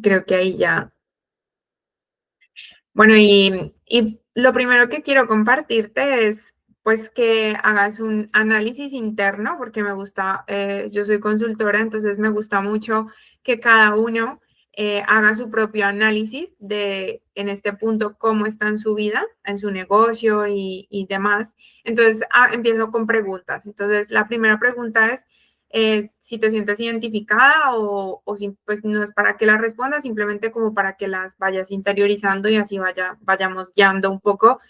Creo que ahí ya. Bueno, y lo primero que quiero compartirte es, pues, que hagas un análisis interno, porque me gusta, yo soy consultora, entonces me gusta mucho que cada uno haga su propio análisis de, en este punto, cómo está en su vida, en su negocio y demás. Entonces, empiezo con preguntas. Entonces, la primera pregunta es, si te sientes identificada o si, pues no es para que las respondas, simplemente como para que las vayas interiorizando y así vayamos guiando un poco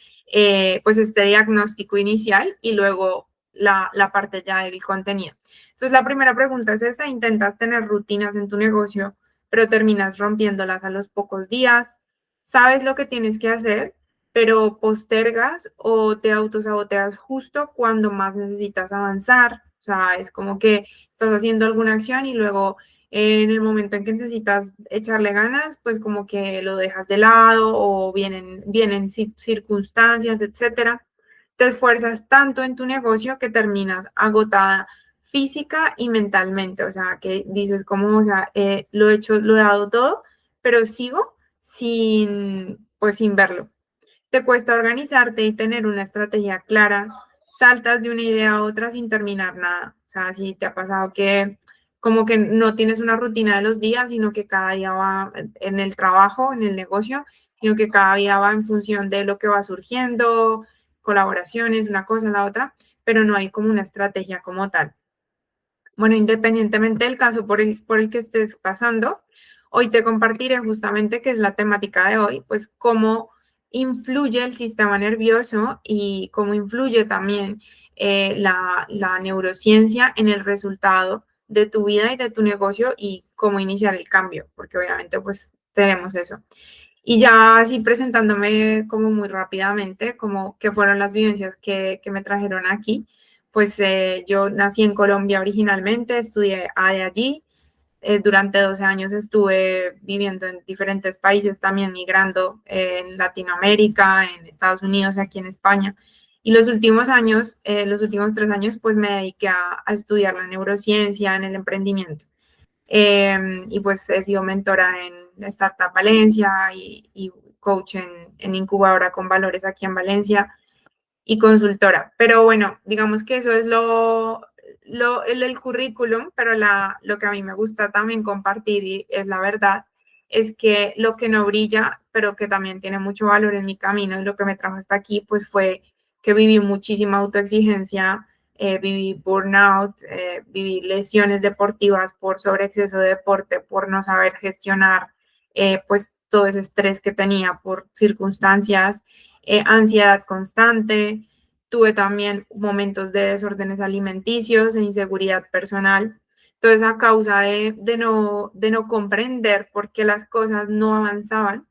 pues este diagnóstico inicial y luego la parte ya del contenido. Entonces la primera pregunta es esa: intentas tener rutinas en tu negocio, pero terminas rompiéndolas a los pocos días, sabes lo que tienes que hacer, pero postergas o te autosaboteas justo cuando más necesitas avanzar. O sea, es como que estás haciendo alguna acción y luego en el momento en que necesitas echarle ganas, pues como que lo dejas de lado o vienen circunstancias, etcétera. Te esfuerzas tanto en tu negocio que terminas agotada física y mentalmente. O sea, que dices como, o sea, lo he hecho, lo he dado todo, pero sigo sin verlo. Te cuesta organizarte y tener una estrategia clara, saltas de una idea a otra sin terminar nada. O sea, si te ha pasado que como que no tienes una rutina de los días, sino que cada día va en el trabajo, en el negocio, sino que cada día va en función de lo que va surgiendo, colaboraciones, una cosa, la otra, pero no hay como una estrategia como tal. Bueno, independientemente del caso por el que estés pasando, hoy te compartiré justamente, que es la temática de hoy, pues cómo influye el sistema nervioso y cómo influye también la neurociencia en el resultado de tu vida y de tu negocio y cómo iniciar el cambio, porque obviamente pues tenemos eso. Y ya así presentándome como muy rápidamente, como qué fueron las vivencias que me trajeron aquí, pues yo nací en Colombia originalmente, estudié allí, durante 12 años estuve viviendo en diferentes países, también migrando en Latinoamérica, en Estados Unidos, aquí en España. Y los últimos años, los últimos 3 años, pues me dediqué a estudiar la neurociencia en el emprendimiento. Y pues he sido mentora en Startup Valencia y coach en incubadora con valores aquí en Valencia y consultora. Pero bueno, digamos que eso es el currículum, pero lo que a mí me gusta también compartir y es la verdad, es que lo que no brilla, pero que también tiene mucho valor en mi camino y lo que me trajo hasta aquí, pues fue que viví muchísima autoexigencia, viví burnout, viví lesiones deportivas por sobreexceso de deporte, por no saber gestionar pues todo ese estrés que tenía por circunstancias, ansiedad constante. Tuve también momentos de desórdenes alimenticios e inseguridad personal. Entonces, a causa de no comprender por qué las cosas no avanzaban,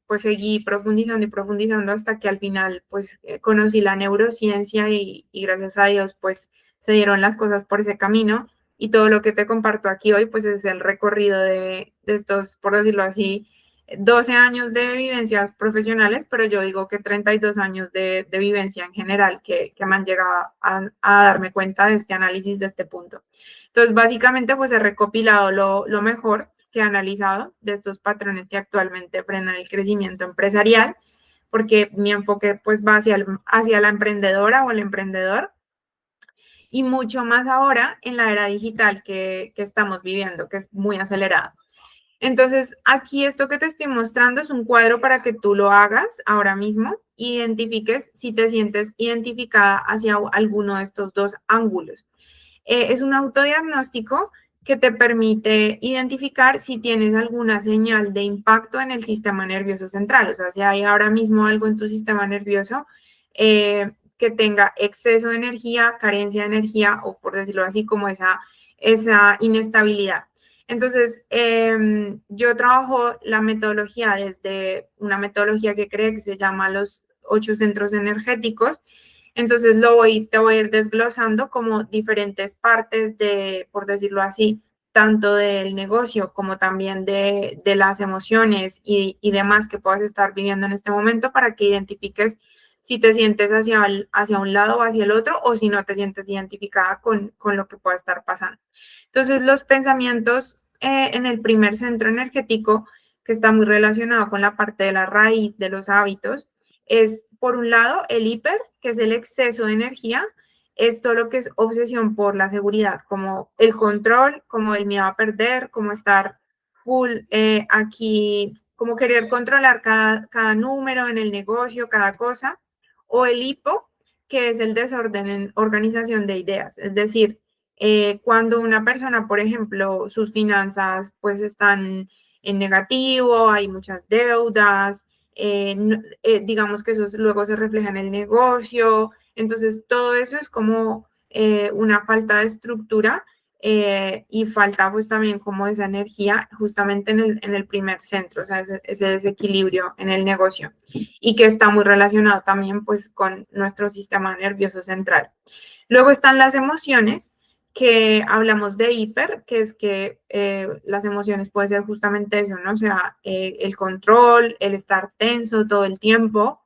pues seguí profundizando y profundizando hasta que al final pues conocí la neurociencia y gracias a Dios pues se dieron las cosas por ese camino, y todo lo que te comparto aquí hoy pues es el recorrido de estos, por decirlo así, 12 años de vivencias profesionales, pero yo digo que 32 años de vivencia en general que me han llegado a darme cuenta de este análisis, de este punto. Entonces, básicamente, pues he recopilado lo mejor que he analizado de estos patrones que actualmente frenan el crecimiento empresarial, porque mi enfoque pues va hacia la emprendedora o el emprendedor, y mucho más ahora en la era digital que estamos viviendo, que es muy acelerada. Entonces, aquí esto que te estoy mostrando es un cuadro para que tú lo hagas ahora mismo, identifiques si te sientes identificada hacia alguno de estos dos ángulos. Es un autodiagnóstico que te permite identificar si tienes alguna señal de impacto en el sistema nervioso central. O sea, si hay ahora mismo algo en tu sistema nervioso que tenga exceso de energía, carencia de energía, o por decirlo así, como esa inestabilidad. Entonces, yo trabajo la metodología desde una metodología que creo que se llama los 8 centros energéticos. Entonces te voy a ir desglosando como diferentes partes de, por decirlo así, tanto del negocio como también de las emociones y demás que puedas estar viviendo en este momento, para que identifiques si te sientes hacia un lado o hacia el otro, o si no te sientes identificada con lo que pueda estar pasando. Entonces, los pensamientos en el primer centro energético, que está muy relacionado con la parte de la raíz de los hábitos, es por un lado el hiper, que es el exceso de energía, es todo lo que es obsesión por la seguridad, como el control, como el miedo a perder, como estar full aquí, como querer controlar cada número en el negocio, cada cosa, o el hipo, que es el desorden en organización de ideas, es decir, cuando una persona, por ejemplo, sus finanzas pues están en negativo, hay muchas deudas, digamos que eso luego se refleja en el negocio, entonces todo eso es como una falta de estructura y falta pues también como esa energía justamente en el primer centro, o sea, ese desequilibrio en el negocio y que está muy relacionado también pues con nuestro sistema nervioso central. Luego están las emociones, que hablamos de hiper, que es que las emociones puede ser justamente eso, ¿no? O sea, el control, el estar tenso todo el tiempo,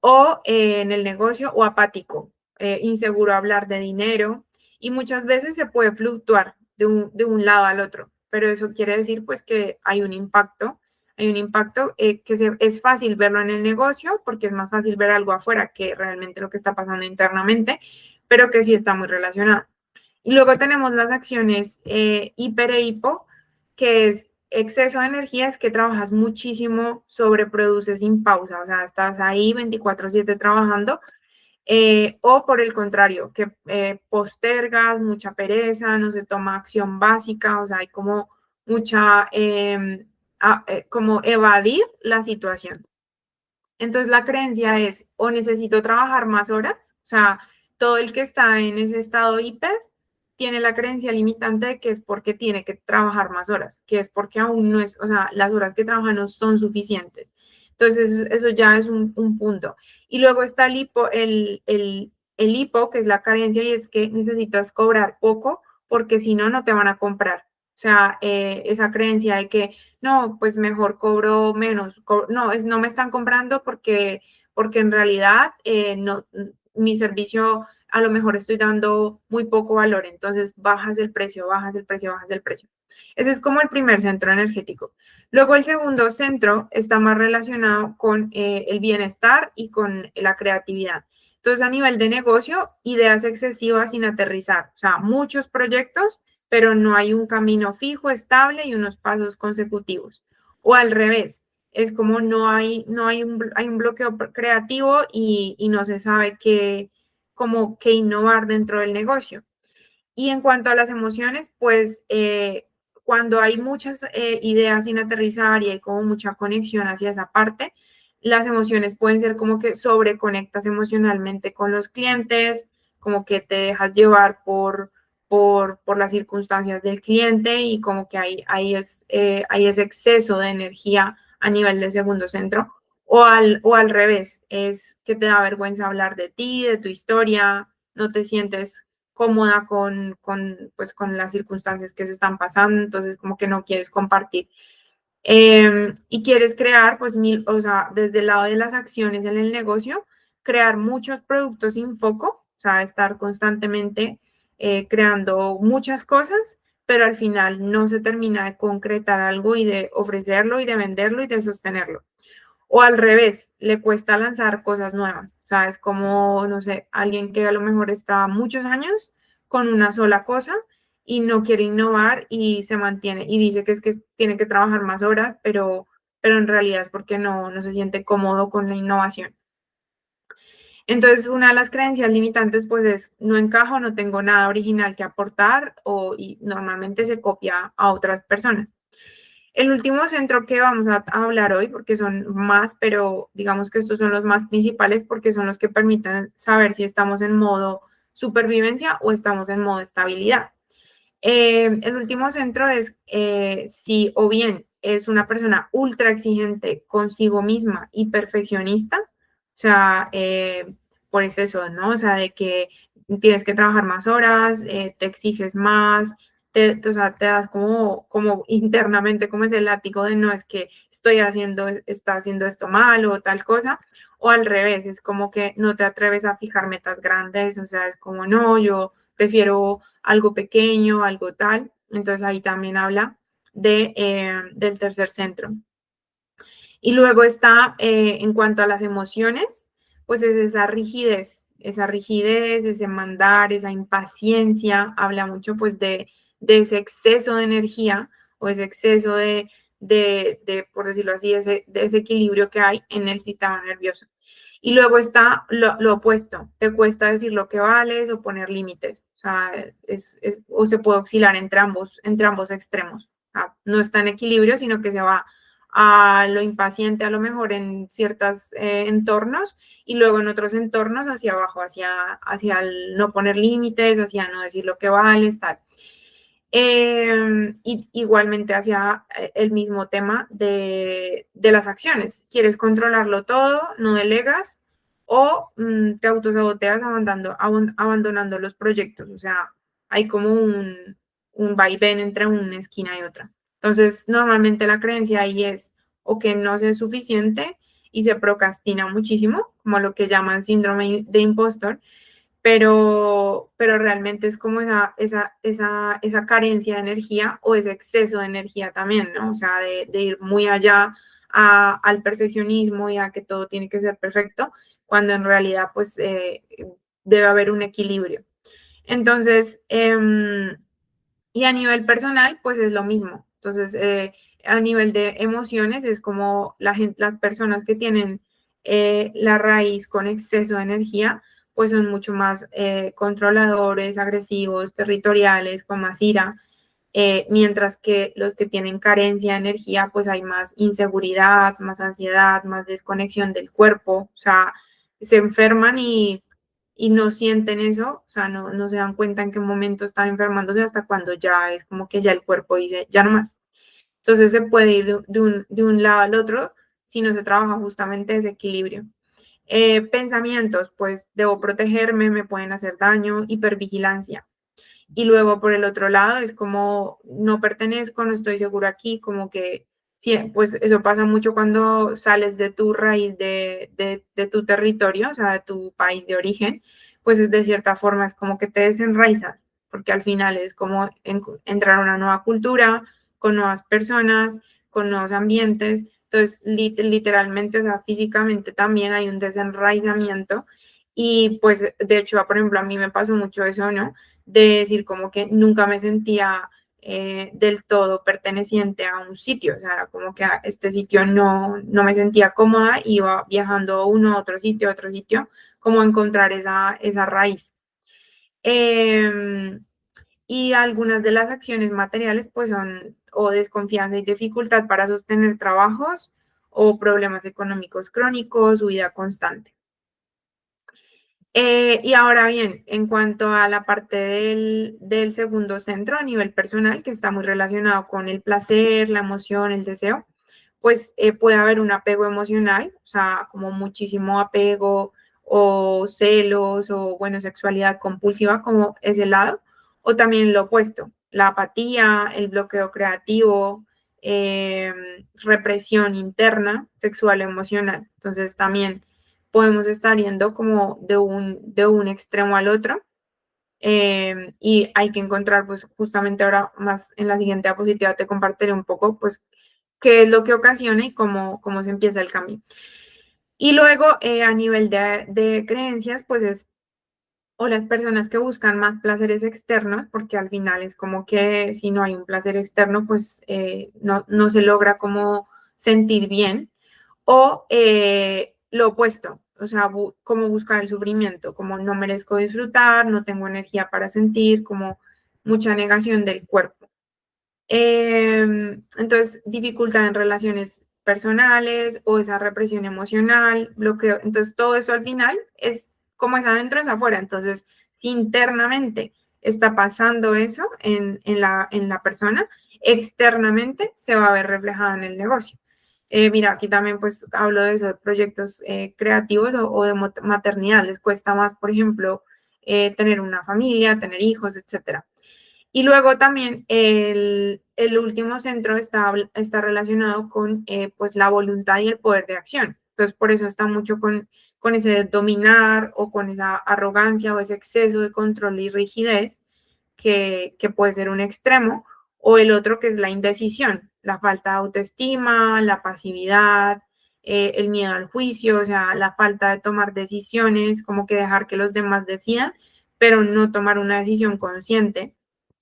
o en el negocio, o apático, inseguro a hablar de dinero, y muchas veces se puede fluctuar de un lado al otro, pero eso quiere decir pues que hay un impacto es fácil verlo en el negocio, porque es más fácil ver algo afuera que realmente lo que está pasando internamente, pero que sí está muy relacionado. Y luego tenemos las acciones hiper e hipo, que es exceso de energía, es que trabajas muchísimo, sobreproduces sin pausa, o sea, estás ahí 24/7 trabajando, o por el contrario, que postergas, mucha pereza, no se toma acción básica, o sea, hay como mucha, como evadir la situación. Entonces la creencia es o necesito trabajar más horas, o sea, todo el que está en ese estado hiper tiene la creencia limitante de que es porque tiene que trabajar más horas, que es porque aún no es, o sea, las horas que trabaja no son suficientes. Entonces eso ya es un punto. Y luego está el hipo, que es la carencia, y es que necesitas cobrar poco porque si no, no te van a comprar. O sea, esa creencia de que no, pues mejor cobro menos. No, no me están comprando porque en realidad no, mi servicio a lo mejor estoy dando muy poco valor, entonces bajas el precio, bajas el precio, bajas el precio. Ese es como el primer centro energético. Luego el segundo centro está más relacionado con el bienestar y con la creatividad. Entonces a nivel de negocio, ideas excesivas sin aterrizar, o sea, muchos proyectos, pero no hay un camino fijo, estable y unos pasos consecutivos. O al revés, es como hay un bloqueo creativo y no se sabe como qué innovar dentro del negocio. Y en cuanto a las emociones, pues cuando hay muchas ideas sin aterrizar y hay como mucha conexión hacia esa parte, las emociones pueden ser como que sobreconectas emocionalmente con los clientes, como que te dejas llevar por las circunstancias del cliente y como que hay ese exceso de energía a nivel del segundo centro. O al revés, es que te da vergüenza hablar de ti, de tu historia, no te sientes cómoda pues, con las circunstancias que se están pasando, entonces como que no quieres compartir. Y quieres crear, pues, o sea, desde el lado de las acciones en el negocio, crear muchos productos sin foco, o sea, estar constantemente creando muchas cosas, pero al final no se termina de concretar algo y de ofrecerlo y de venderlo y de sostenerlo. O al revés, le cuesta lanzar cosas nuevas. O sea, es como, no sé, alguien que a lo mejor está muchos años con una sola cosa y no quiere innovar y se mantiene y dice que es que tiene que trabajar más horas, pero en realidad es porque no se siente cómodo con la innovación. Entonces, una de las creencias limitantes pues es no encajo, no tengo nada original que aportar y normalmente se copia a otras personas. El último centro que vamos a hablar hoy, porque son más, pero digamos que estos son los más principales porque son los que permiten saber si estamos en modo supervivencia o estamos en modo estabilidad. El último centro es si o bien es una persona ultra exigente consigo misma y perfeccionista, o sea, por eso, ¿no? O sea, de que tienes que trabajar más horas, te exiges más, o sea, te das como internamente como ese látigo de no es que está haciendo esto mal o tal cosa, o al revés, es como que no te atreves a fijar metas grandes, o sea, es como no, yo prefiero algo pequeño, algo tal. Entonces ahí también habla del tercer centro. Y luego está, en cuanto a las emociones, pues es esa rigidez, ese mandar, esa impaciencia, habla mucho pues de ese exceso de energía o ese exceso por decirlo así, de ese equilibrio que hay en el sistema nervioso. Y luego está lo opuesto, te cuesta decir lo que vales o poner límites, o sea, o se puede oscilar entre ambos extremos, o sea, no está en equilibrio, sino que se va a lo impaciente a lo mejor en ciertos entornos y luego en otros entornos hacia abajo, hacia el no poner límites, hacia no decir lo que vales, tal. Y igualmente hacia el mismo tema de las acciones. Quieres controlarlo todo, no delegas o te autosaboteas abandonando los proyectos. O sea, hay como un vaivén entre una esquina y otra. Entonces, normalmente la creencia ahí es o que no se es suficiente y se procrastina muchísimo, como lo que llaman síndrome de impostor, pero realmente es como esa carencia de energía o ese exceso de energía también, ¿no? O sea, de ir muy allá al perfeccionismo y a que todo tiene que ser perfecto, cuando en realidad pues debe haber un equilibrio. Entonces, y a nivel personal, pues es lo mismo. Entonces, a nivel de emociones, es como las personas que tienen la raíz con exceso de energía, pues son mucho más controladores, agresivos, territoriales, con más ira, mientras que los que tienen carencia de energía, pues hay más inseguridad, más ansiedad, más desconexión del cuerpo, o sea, se enferman y no sienten eso, o sea, no se dan cuenta en qué momento están enfermándose hasta cuando ya es como que ya el cuerpo dice, ya no más. Entonces se puede ir de un lado al otro si no se trabaja justamente ese equilibrio. Pensamientos, pues debo protegerme, me pueden hacer daño, hipervigilancia. Y luego por el otro lado es como no pertenezco, no estoy seguro aquí, como que sí, pues eso pasa mucho cuando sales de tu raíz, de tu territorio, o sea, de tu país de origen, pues de cierta forma es como que te desenraizas, porque al final es como entrar a una nueva cultura, con nuevas personas, con nuevos ambientes, entonces literalmente, o sea, físicamente también hay un desenraizamiento y pues de hecho, por ejemplo, a mí me pasó mucho eso, ¿no? De decir como que nunca me sentía del todo perteneciente a un sitio, o sea, como que a este sitio no me sentía cómoda, iba viajando uno a otro sitio, como encontrar esa raíz. Eh, y algunas de las acciones materiales pues son o desconfianza y dificultad para sostener trabajos o problemas económicos crónicos, huida constante. Y ahora bien, en cuanto a la parte del segundo centro a nivel personal, que está muy relacionado con el placer, la emoción, el deseo, pues puede haber un apego emocional, o sea, como muchísimo apego o celos o, bueno, sexualidad compulsiva como ese lado, o también lo opuesto, la apatía, el bloqueo creativo, represión interna, sexual emocional. Entonces también podemos estar yendo como de un extremo al otro. Y hay que encontrar, pues justamente ahora más en la siguiente diapositiva te compartiré un poco, pues, qué es lo que ocasiona y cómo se empieza el cambio. Y luego, a nivel de creencias, pues es, o las personas que buscan más placeres externos, porque al final es como que si no hay un placer externo, pues no se logra como sentir bien o lo opuesto, o sea, como buscar el sufrimiento, como no merezco disfrutar, no tengo energía para sentir, como mucha negación del cuerpo. Entonces, dificultad en relaciones personales o esa represión emocional, bloqueo. Entonces, todo eso al final es como es adentro, es afuera. Entonces, si internamente está pasando eso en la persona, externamente se va a ver reflejado en el negocio. Mira, aquí también pues hablo de eso, de proyectos creativos o de maternidad. Les cuesta más, por ejemplo, tener una familia, tener hijos, etcétera. Y luego también el último centro está relacionado con pues la voluntad y el poder de acción. Entonces, por eso está mucho con ese dominar o con esa arrogancia o ese exceso de control y rigidez que puede ser un extremo o el otro que es la indecisión, la falta de autoestima, la pasividad, el miedo al juicio, o sea, la falta de tomar decisiones, como que dejar que los demás decidan, pero no tomar una decisión consciente.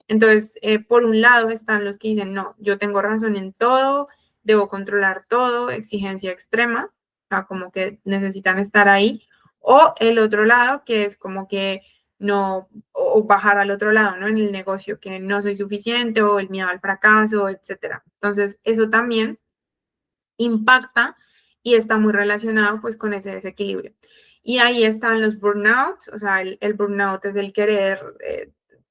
Entonces, por un lado están los que dicen, no, yo tengo razón en todo, debo controlar todo, exigencia extrema, o sea, como que necesitan estar ahí. O el otro lado, que es como que no, o bajar al otro lado, ¿no? En el negocio, que no soy suficiente o el miedo al fracaso, etcétera. Entonces, eso también impacta y está muy relacionado pues con ese desequilibrio. Y ahí están los burnouts, o sea, el burnout es el querer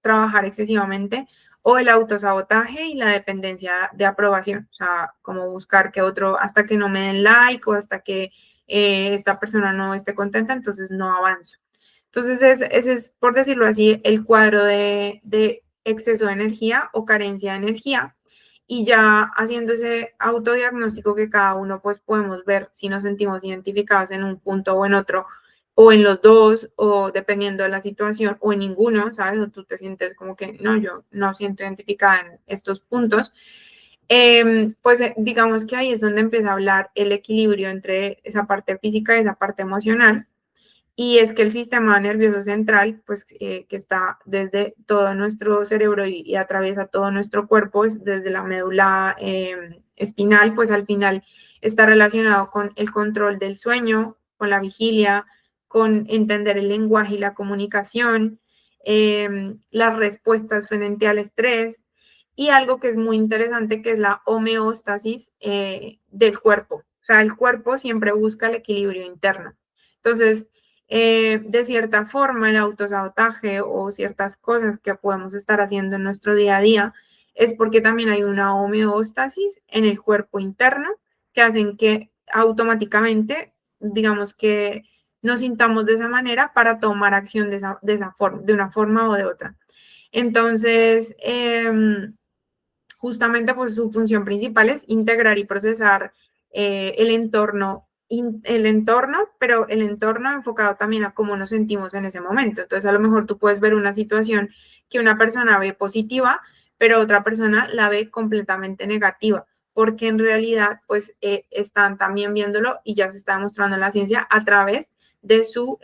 trabajar excesivamente o el autosabotaje y la dependencia de aprobación, o sea, como buscar que otro, hasta que no me den like o hasta que esta persona no esté contenta, entonces no avanzo. Entonces, ese es, por decirlo así, el cuadro de exceso de energía o carencia de energía y ya haciendo ese autodiagnóstico que cada uno pues podemos ver si nos sentimos identificados en un punto o en otro, o en los dos, o dependiendo de la situación, o en ninguno, ¿sabes? O tú te sientes como que no, yo no siento identificada en estos puntos, pues digamos que ahí es donde empieza a hablar el equilibrio entre esa parte física y esa parte emocional. Y es que el sistema nervioso central, pues que está desde todo nuestro cerebro y atraviesa todo nuestro cuerpo, es desde la médula espinal, pues al final está relacionado con el control del sueño, con la vigilia, con entender el lenguaje y la comunicación, las respuestas frente al estrés y algo que es muy interesante que es la homeostasis del cuerpo. O sea, el cuerpo siempre busca el equilibrio interno. Entonces, de cierta forma, el autosabotaje o ciertas cosas que podemos estar haciendo en nuestro día a día es porque también hay una homeostasis en el cuerpo interno que hacen que automáticamente, digamos que nos sintamos de esa manera para tomar acción de esa forma, de una forma o de otra. Entonces, justamente pues su función principal es integrar y procesar el entorno, pero el entorno enfocado también a cómo nos sentimos en ese momento. Entonces, a lo mejor tú puedes ver una situación que una persona ve positiva, pero otra persona la ve completamente negativa, porque en realidad, pues, están también viéndolo y ya se está demostrando en la ciencia a través de su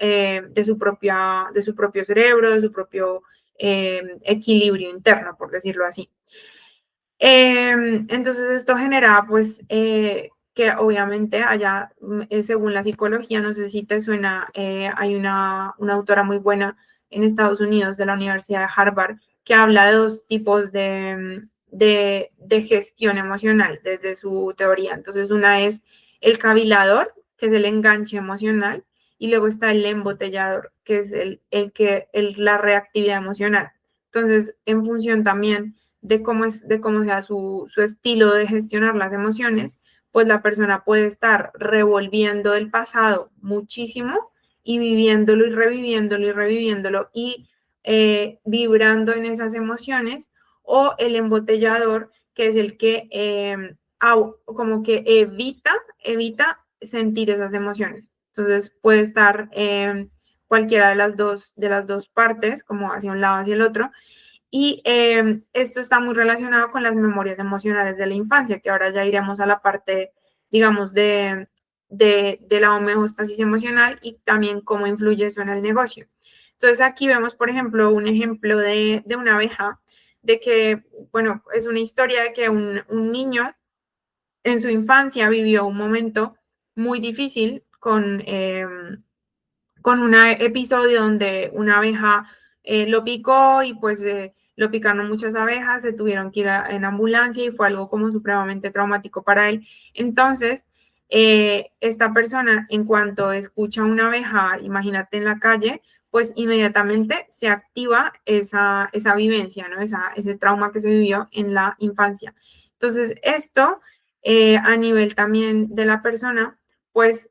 propio cerebro, de su propio equilibrio interno, por decirlo así. Entonces esto genera pues que obviamente allá, según la psicología, no sé si te suena, hay una autora muy buena en Estados Unidos de la Universidad de Harvard que habla de dos tipos de gestión emocional desde su teoría. Entonces una es el cavilador, que es el enganche emocional, y luego está el embotellador, que es la reactividad emocional. Entonces, en función también de cómo sea su estilo de gestionar las emociones, pues la persona puede estar revolviendo el pasado muchísimo y viviéndolo y reviviéndolo y reviviéndolo y vibrando en esas emociones, o el embotellador, que es el que como que evita sentir esas emociones. Entonces puede estar cualquiera de las dos partes, como hacia un lado, hacia el otro, y esto está muy relacionado con las memorias emocionales de la infancia, que ahora ya iremos a la parte, digamos, de la homeostasis emocional y también cómo influye eso en el negocio. Entonces aquí vemos, por ejemplo, un ejemplo de una abeja, de que, bueno, es una historia de que un niño en su infancia vivió un momento muy difícil con un episodio donde una abeja lo picó y pues lo picaron muchas abejas, se tuvieron que ir en ambulancia y fue algo como supremamente traumático para él. Entonces, esta persona, en cuanto escucha una abeja, imagínate en la calle, pues inmediatamente se activa esa vivencia, ¿no? Ese trauma que se vivió en la infancia. Entonces, esto a nivel también de la persona, pues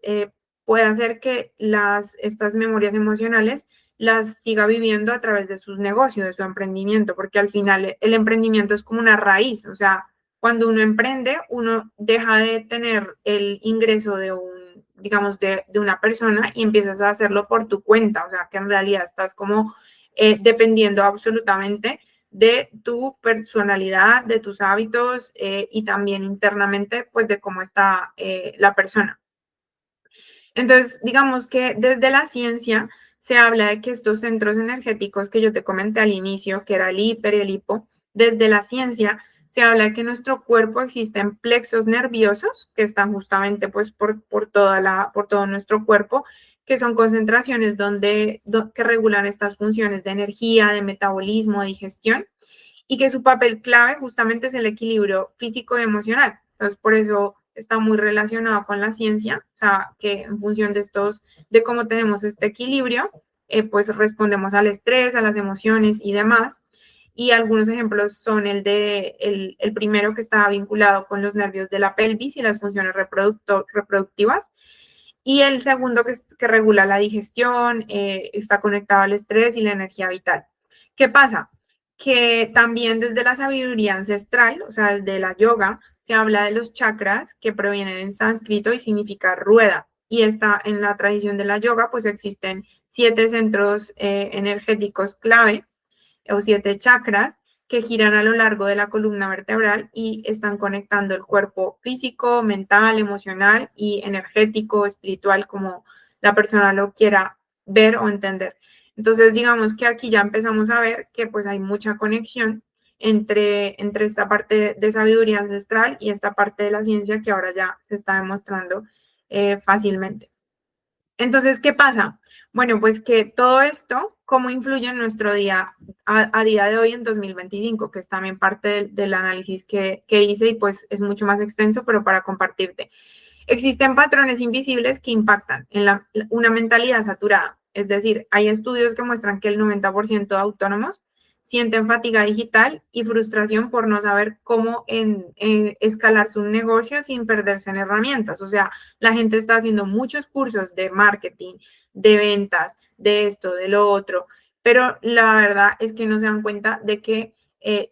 puede hacer que estas memorias emocionales las siga viviendo a través de sus negocios, de su emprendimiento, porque al final el emprendimiento es como una raíz, o sea, cuando uno emprende, uno deja de tener el ingreso digamos, de una persona y empiezas a hacerlo por tu cuenta, o sea, que en realidad estás como dependiendo absolutamente de tu personalidad, de tus hábitos y también internamente, pues de cómo está la persona. Entonces, digamos que desde la ciencia se habla de que estos centros energéticos que yo te comenté al inicio, que era el hiper y el hipo, desde la ciencia se habla de que en nuestro cuerpo existen plexos nerviosos que están justamente pues por todo nuestro cuerpo, que son concentraciones que regulan estas funciones de energía, de metabolismo, de digestión, y que su papel clave justamente es el equilibrio físico y emocional. Entonces, por eso está muy relacionado con la ciencia, o sea, que en función de cómo tenemos este equilibrio, pues respondemos al estrés, a las emociones y demás. Y algunos ejemplos son el primero que está vinculado con los nervios de la pelvis y las funciones reproductivas. Y el segundo que regula la digestión, está conectado al estrés y la energía vital. ¿Qué pasa? Que también desde la sabiduría ancestral, o sea, desde la yoga, se habla de los chakras que provienen en sánscrito y significa rueda. Y en la tradición de la yoga, pues existen 7 centros energéticos clave o 7 chakras que giran a lo largo de la columna vertebral y están conectando el cuerpo físico, mental, emocional y energético, espiritual, como la persona lo quiera ver o entender. Entonces, digamos que aquí ya empezamos a ver que pues hay mucha conexión entre esta parte de sabiduría ancestral y esta parte de la ciencia que ahora ya se está demostrando fácilmente. Entonces, ¿qué pasa? Bueno, pues que todo esto, ¿cómo influye en nuestro día a día de hoy en 2025? Que es también parte del análisis que hice y pues es mucho más extenso, pero para compartirte. Existen patrones invisibles que impactan en una mentalidad saturada. Es decir, hay estudios que muestran que el 90% de autónomos sienten fatiga digital y frustración por no saber cómo escalar su negocio sin perderse en herramientas. O sea, la gente está haciendo muchos cursos de marketing, de ventas, de esto, de lo otro, pero la verdad es que no se dan cuenta de que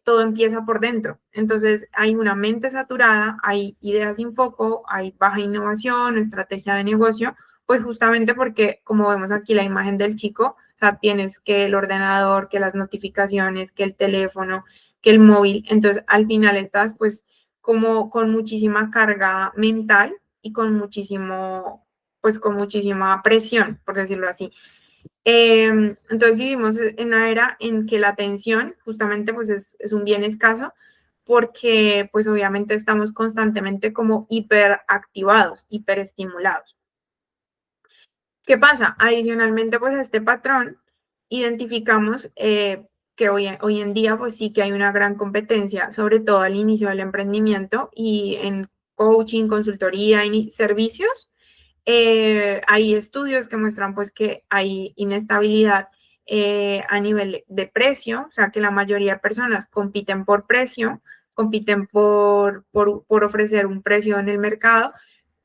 todo empieza por dentro. Entonces hay una mente saturada, hay ideas sin foco, hay baja innovación, estrategia de negocio, pues justamente porque, como vemos aquí la imagen del chico, o sea, tienes que el ordenador, que las notificaciones, que el teléfono, que el móvil. Entonces, al final estás pues como con muchísima carga mental y con muchísima presión, por decirlo así. Entonces vivimos en una era en que la atención justamente pues es un bien escaso porque pues obviamente estamos constantemente como hiperactivados, hiperestimulados. ¿Qué pasa? Adicionalmente, pues a este patrón, identificamos que hoy en día, pues sí que hay una gran competencia, sobre todo al inicio del emprendimiento y en coaching, consultoría y servicios. Hay estudios que muestran pues que hay inestabilidad a nivel de precio, o sea que la mayoría de personas compiten por precio, compiten por ofrecer un precio en el mercado,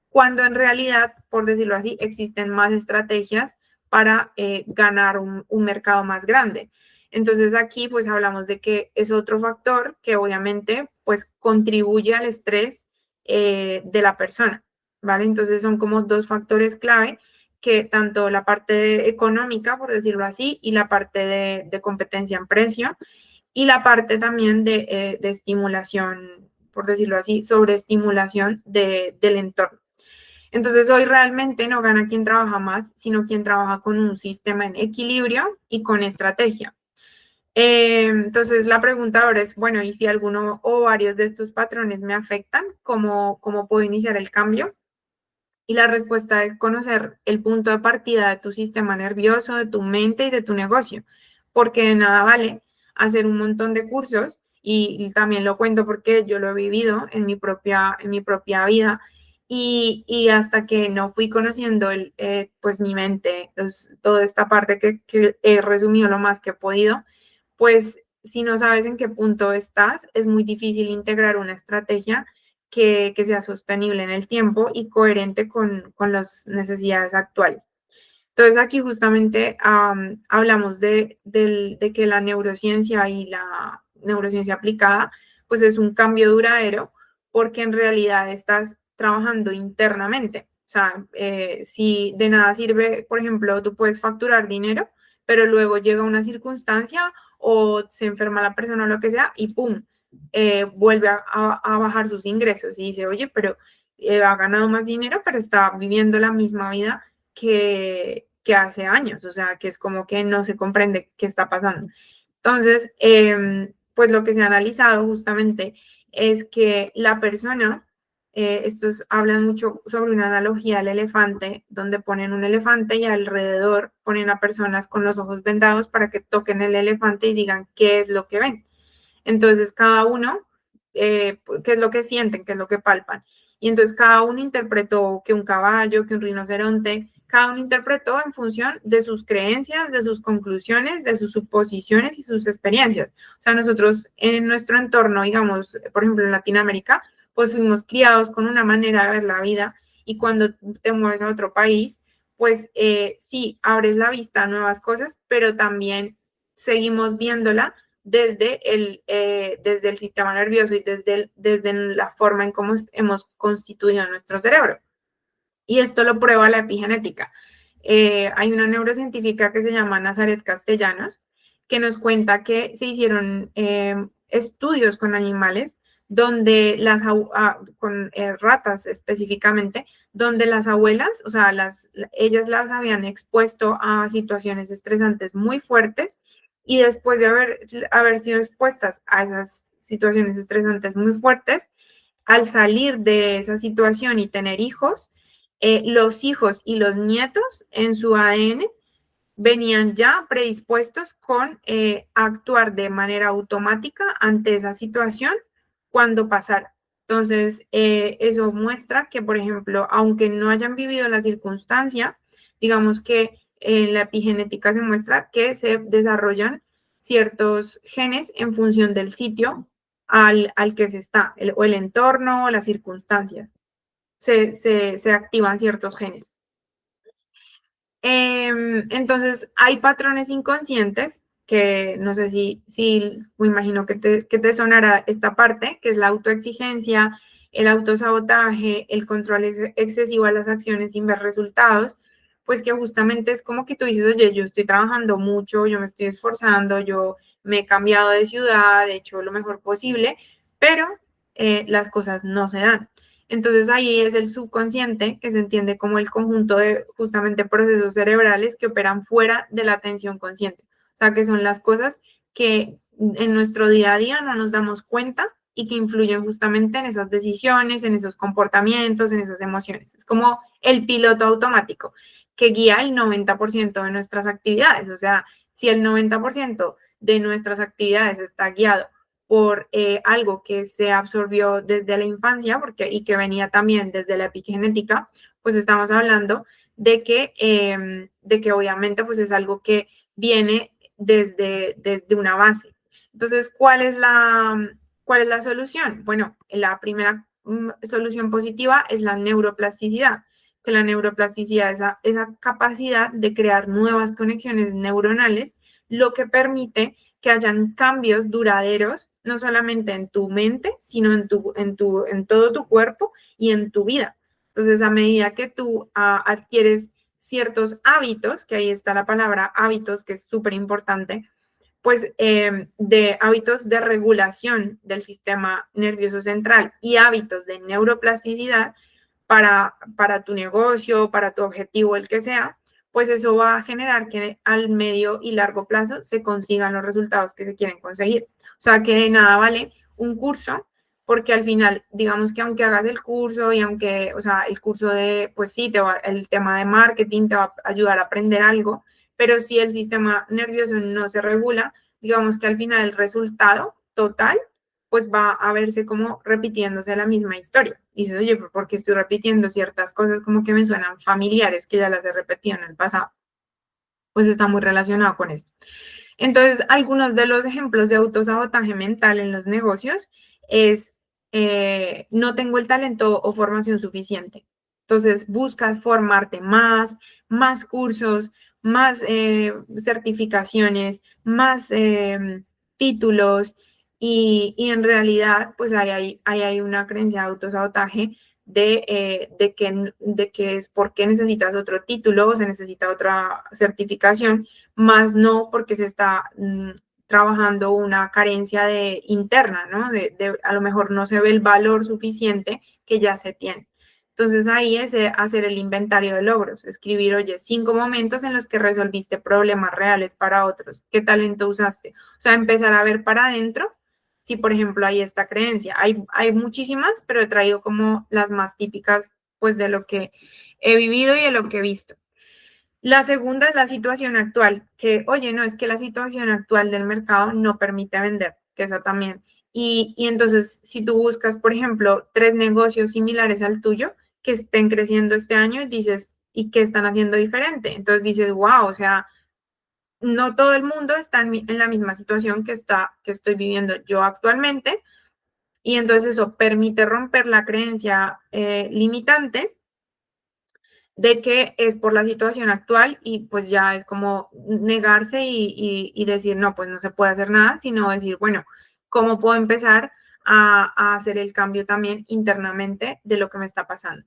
cuando en realidad, por decirlo así, existen más estrategias para ganar un mercado más grande. Entonces aquí pues hablamos de que es otro factor que obviamente pues contribuye al estrés de la persona, ¿vale? Entonces son como dos factores clave que tanto la parte económica, por decirlo así, y la parte de competencia en precio, y la parte también de estimulación, por decirlo así, sobreestimulación del entorno. Entonces, hoy realmente no gana quien trabaja más, sino quien trabaja con un sistema en equilibrio y con estrategia. Entonces, la pregunta ahora es, bueno, ¿y si alguno o varios de estos patrones me afectan? ¿Cómo puedo iniciar el cambio? Y la respuesta es conocer el punto de partida de tu sistema nervioso, de tu mente y de tu negocio, porque de nada vale hacer un montón de cursos y también lo cuento porque yo lo he vivido en mi propia vida y hasta que no fui conociendo pues mi mente, toda esta parte que he resumido lo más que he podido, pues si no sabes en qué punto estás, es muy difícil integrar una estrategia que sea sostenible en el tiempo y coherente con las necesidades actuales. Entonces aquí justamente hablamos de que la neurociencia y la neurociencia aplicada pues es un cambio duradero porque en realidad estás trabajando internamente. O sea, si de nada sirve, por ejemplo, tú puedes facturar dinero, pero luego llega una circunstancia o se enferma la persona o lo que sea y ¡pum! Vuelve a bajar sus ingresos y dice, oye, pero ha ganado más dinero, pero está viviendo la misma vida que hace años, o sea, que es como que no se comprende qué está pasando. Entonces, pues lo que se ha analizado justamente es que la persona, estos hablan mucho sobre una analogía del elefante, donde ponen un elefante y alrededor ponen a personas con los ojos vendados para que toquen el elefante y digan qué es lo que ven. Entonces, cada uno, qué es lo que sienten, qué es lo que palpan. Y entonces cada uno interpretó que un caballo, que un rinoceronte, cada uno interpretó en función de sus creencias, de sus conclusiones, de sus suposiciones y sus experiencias. O sea, nosotros en nuestro entorno, digamos, por ejemplo, en Latinoamérica, pues fuimos criados con una manera de ver la vida y cuando te mueves a otro país, pues sí, abres la vista a nuevas cosas, pero también seguimos viéndola desde el sistema nervioso y desde la forma en cómo hemos constituido nuestro cerebro. Y esto lo prueba la epigenética. Hay una neurocientífica que se llama Nazaret Castellanos, que nos cuenta que se hicieron estudios con animales donde con ratas específicamente, donde las abuelas, o sea, ellas las habían expuesto a situaciones estresantes muy fuertes y después de haber sido expuestas a esas situaciones estresantes muy fuertes, al salir de esa situación y tener hijos, los hijos y los nietos en su ADN venían ya predispuestos con actuar de manera automática ante esa situación cuando pasara. Entonces, eso muestra que, por ejemplo, aunque no hayan vivido la circunstancia, digamos que en la epigenética se muestra que se desarrollan ciertos genes en función del sitio al que se está, o el entorno, o las circunstancias. Se activan ciertos genes. Entonces, hay patrones inconscientes que no sé si me imagino que te sonará esta parte, que es la autoexigencia, el autosabotaje, el control excesivo a las acciones sin ver resultados, pues que justamente es como que tú dices, oye, yo estoy trabajando mucho, yo me estoy esforzando, yo me he cambiado de ciudad, he hecho lo mejor posible, pero las cosas no se dan. Entonces ahí es el subconsciente, que se entiende como el conjunto de justamente procesos cerebrales que operan fuera de la atención consciente. O sea, que son las cosas que en nuestro día a día no nos damos cuenta y que influyen justamente en esas decisiones, en esos comportamientos, en esas emociones. Es como el piloto automático que guía el 90% de nuestras actividades. O sea, si el 90% de nuestras actividades está guiado por algo que se absorbió desde la infancia y que venía también desde la epigenética, pues estamos hablando de que obviamente pues es algo que viene desde una base. Entonces, ¿cuál es la solución? Bueno, la primera solución positiva es la neuroplasticidad, que la neuroplasticidad es esa capacidad de crear nuevas conexiones neuronales, lo que permite que hayan cambios duraderos, no solamente en tu mente, sino en todo tu cuerpo y en tu vida. Entonces, a medida que tú adquieres ciertos hábitos, que ahí está la palabra hábitos, que es súper importante, pues de hábitos de regulación del sistema nervioso central y hábitos de neuroplasticidad para tu negocio, para tu objetivo, el que sea, pues eso va a generar que al medio y largo plazo se consigan los resultados que se quieren conseguir. O sea, que de nada vale un curso, porque al final, digamos que aunque hagas el curso y aunque, o sea, el curso pues sí, el tema de marketing te va a ayudar a aprender algo, pero si el sistema nervioso no se regula, digamos que al final el resultado total pues va a verse como repitiéndose la misma historia. Y dices, oye, ¿por qué estoy repitiendo ciertas cosas como que me suenan familiares, que ya las he repetido en el pasado? Pues está muy relacionado con esto. Entonces, algunos de los ejemplos de autosabotaje mental en los negocios es, no tengo el talento o formación suficiente. Entonces, buscas formarte más cursos, más certificaciones, más títulos y en realidad, pues hay una creencia de autosabotaje de que es porque necesitas otro título o se necesita otra certificación, más no porque se está trabajando una carencia interna, ¿no? A lo mejor no se ve el valor suficiente que ya se tiene. Entonces ahí es hacer el inventario de logros, escribir, oye, 5 momentos en los que resolviste problemas reales para otros, ¿qué talento usaste? O sea, empezar a ver para adentro si, por ejemplo, hay esta creencia. Hay muchísimas, pero he traído como las más típicas, pues, de lo que he vivido y de lo que he visto. La segunda es la situación actual, que, oye, no, es que la situación actual del mercado no permite vender, que esa también. Y entonces, si tú buscas, por ejemplo, 3 negocios similares al tuyo que estén creciendo este año, dices, ¿y qué están haciendo diferente? Entonces dices, wow, o sea, no todo el mundo está en la misma situación que estoy viviendo yo actualmente. Y entonces eso permite romper la creencia limitante de que es por la situación actual y pues ya es como negarse y decir, no, pues no se puede hacer nada, sino decir, bueno, ¿cómo puedo empezar a hacer el cambio también internamente de lo que me está pasando?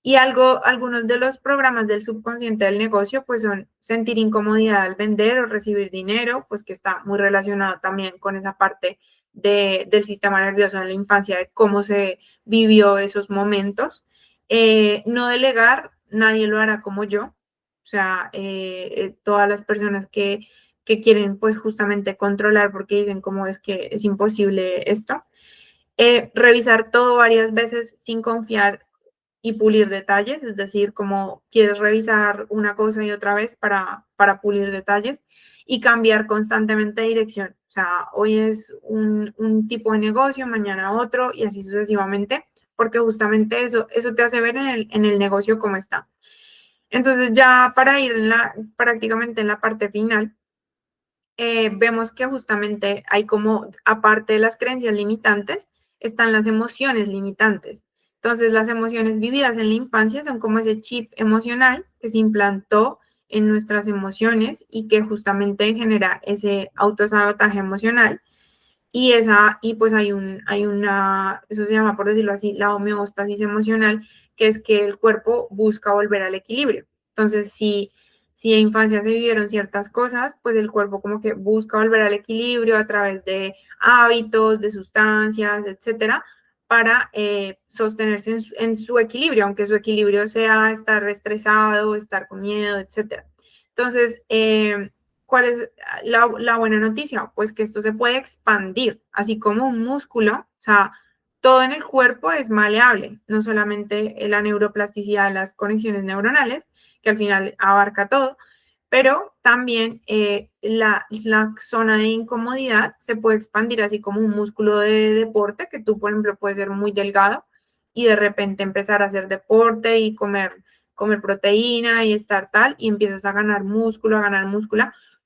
Y algunos de los programas del subconsciente del negocio, pues son sentir incomodidad al vender o recibir dinero, pues que está muy relacionado también con esa parte del sistema nervioso en la infancia, de cómo se vivió esos momentos. No delegar, nadie lo hará como yo. O sea, todas las personas que quieren pues justamente controlar porque dicen cómo es que es imposible esto. Revisar todo varias veces sin confiar y pulir detalles, es decir, como quieres revisar una cosa y otra vez para pulir detalles y cambiar constantemente de dirección. O sea, hoy es un tipo de negocio, mañana otro y así sucesivamente, porque justamente eso te hace ver en el negocio cómo está. Entonces ya para ir prácticamente en la parte final, vemos que justamente hay como, aparte de las creencias limitantes, están las emociones limitantes. Entonces, las emociones vividas en la infancia son como ese chip emocional que se implantó en nuestras emociones y que justamente genera ese autosabotaje emocional y pues hay una, eso se llama, por decirlo así, la homeostasis emocional, que es que el cuerpo busca volver al equilibrio. Entonces, si en infancia se vivieron ciertas cosas, pues el cuerpo como que busca volver al equilibrio a través de hábitos, de sustancias, etcétera, para sostenerse en su equilibrio, aunque su equilibrio sea estar estresado, estar con miedo, etcétera. Entonces, ¿cuál es la buena noticia? Pues que esto se puede expandir, así como un músculo, o sea, todo en el cuerpo es maleable, no solamente la neuroplasticidad, las conexiones neuronales, que al final abarca todo, pero también la zona de incomodidad se puede expandir, así como un músculo de deporte, que tú, por ejemplo, puedes ser muy delgado y de repente empezar a hacer deporte y comer proteína y estar tal, y empiezas a ganar músculo,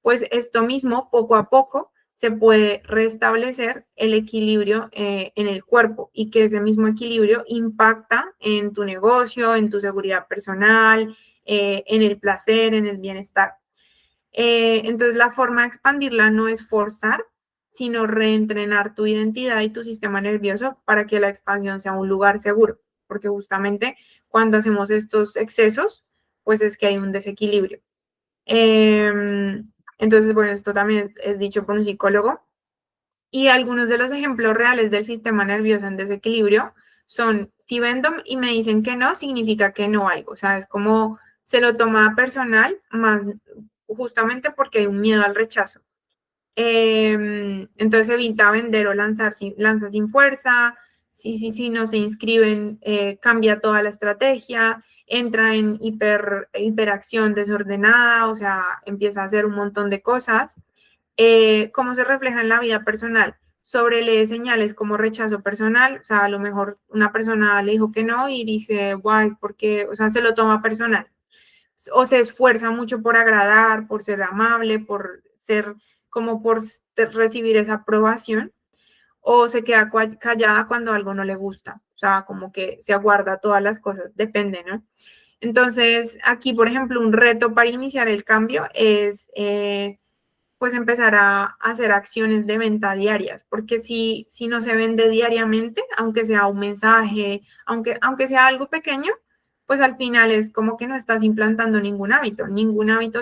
pues esto mismo poco a poco se puede restablecer el equilibrio en el cuerpo y que ese mismo equilibrio impacta en tu negocio, en tu seguridad personal, en el placer, en el bienestar. Entonces la forma de expandirla no es forzar, sino reentrenar tu identidad y tu sistema nervioso para que la expansión sea un lugar seguro, porque justamente cuando hacemos estos excesos, pues es que hay un desequilibrio. Entonces, bueno, esto también es dicho por un psicólogo. Y algunos de los ejemplos reales del sistema nervioso en desequilibrio son, si vendo y me dicen que no, significa que no algo. O sea, es como se lo toma personal, más justamente porque hay un miedo al rechazo. Entonces evita vender o lanza sin fuerza. Si no se inscriben, cambia toda la estrategia, entra en hiperacción desordenada, o sea, empieza a hacer un montón de cosas. ¿Cómo se refleja en la vida personal? Sobrelee señales como rechazo personal, o sea, a lo mejor una persona le dijo que no y dice, guay, es porque, o sea, se lo toma personal. O se esfuerza mucho por agradar, por ser amable, por ser, como por recibir esa aprobación, o se queda callada cuando algo no le gusta, o sea, como que se aguarda todas las cosas, depende, ¿no? Entonces, aquí, por ejemplo, un reto para iniciar el cambio es pues empezar a hacer acciones de venta diarias, porque si no se vende diariamente, aunque sea un mensaje, aunque sea algo pequeño, pues al final es como que no estás implantando ningún hábito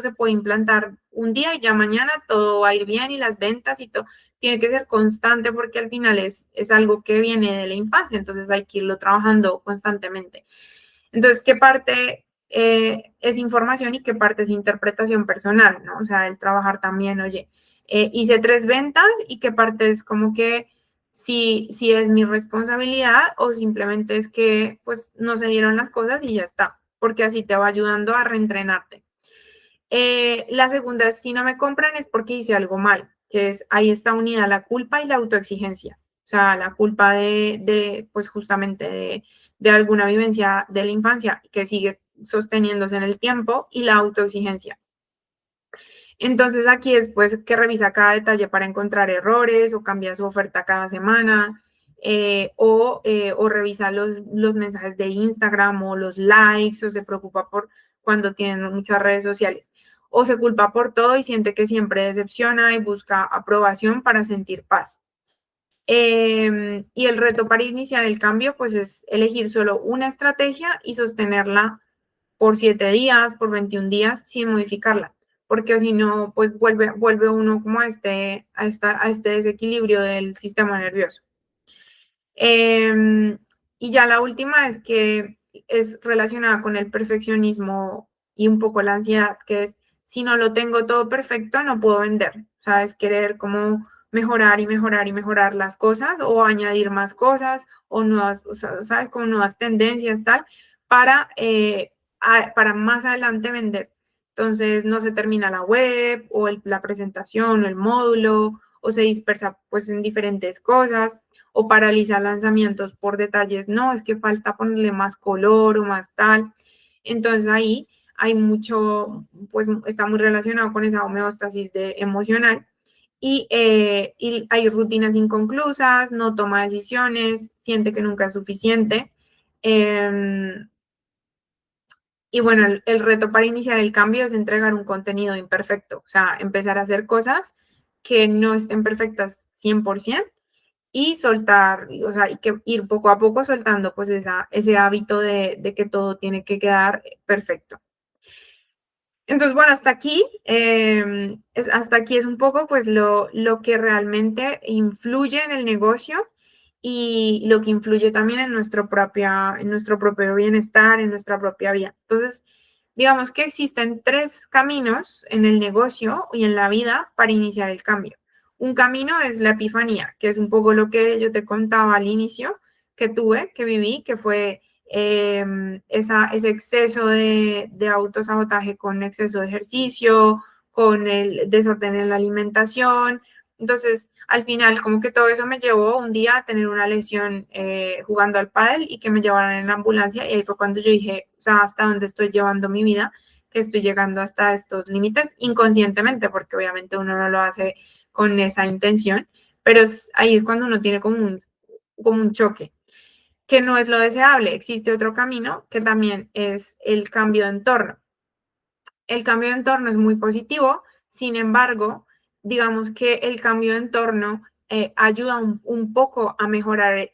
se puede implantar un día y ya mañana todo va a ir bien y las ventas y todo, tiene que ser constante porque al final es algo que viene de la infancia, entonces hay que irlo trabajando constantemente. Entonces, ¿qué parte es información y qué parte es interpretación personal, ¿no? O sea, el trabajar también, oye, hice 3 ventas y qué parte es como que si es mi responsabilidad o simplemente es que pues no se dieron las cosas y ya está, porque así te va ayudando a reentrenarte. La segunda es si no me compran es porque hice algo mal, que es ahí está unida la culpa y la autoexigencia. O sea, la culpa pues justamente de alguna vivencia de la infancia que sigue sosteniéndose en el tiempo y la autoexigencia. Entonces aquí después que revisa cada detalle para encontrar errores o cambia su oferta cada semana o revisa los mensajes de Instagram o los likes o se preocupa por cuando tienen muchas redes sociales o se culpa por todo y siente que siempre decepciona y busca aprobación para sentir paz. Y el reto para iniciar el cambio pues es elegir solo una estrategia y sostenerla por 7 días, por 21 días, sin modificarla, porque si no, pues vuelve uno como a este desequilibrio del sistema nervioso. Y ya la última es que es relacionada con el perfeccionismo y un poco la ansiedad, que es, si no lo tengo todo perfecto, no puedo vender. O sea, es querer como mejorar y mejorar y mejorar las cosas o añadir más cosas o nuevas, o sea, ¿sabes? Como nuevas tendencias, tal, para más adelante vender. Entonces, no se termina la web o la presentación o el módulo o se dispersa pues en diferentes cosas o paraliza lanzamientos por detalles, no, es que falta ponerle más color o más tal. Entonces ahí hay mucho, pues está muy relacionado con esa homeostasis emocional y hay rutinas inconclusas, no toma decisiones, siente que nunca es suficiente. Y bueno, el reto para iniciar el cambio es entregar un contenido imperfecto, o sea, empezar a hacer cosas que no estén perfectas 100% y soltar, o sea, y que ir poco a poco soltando pues ese hábito de que todo tiene que quedar perfecto. Entonces, bueno, hasta aquí es un poco pues lo que realmente influye en el negocio y lo que influye también en nuestro propio bienestar, en nuestra propia vida. Entonces, digamos que existen 3 caminos en el negocio y en la vida para iniciar el cambio. Un camino es la epifanía, que es un poco lo que yo te contaba al inicio, que tuve, que viví, que fue ese exceso de autosabotaje con exceso de ejercicio, con el desorden en la alimentación. Entonces, al final, como que todo eso me llevó un día a tener una lesión jugando al pádel y que me llevaran en la ambulancia. Y ahí fue cuando yo dije, o sea, hasta dónde estoy llevando mi vida, que estoy llegando hasta estos límites inconscientemente, porque obviamente uno no lo hace con esa intención, pero ahí es cuando uno tiene como un choque que no es lo deseable. Existe otro camino que también es el cambio de entorno. El cambio de entorno es muy positivo, sin embargo, digamos que el cambio de entorno ayuda un poco a mejorar,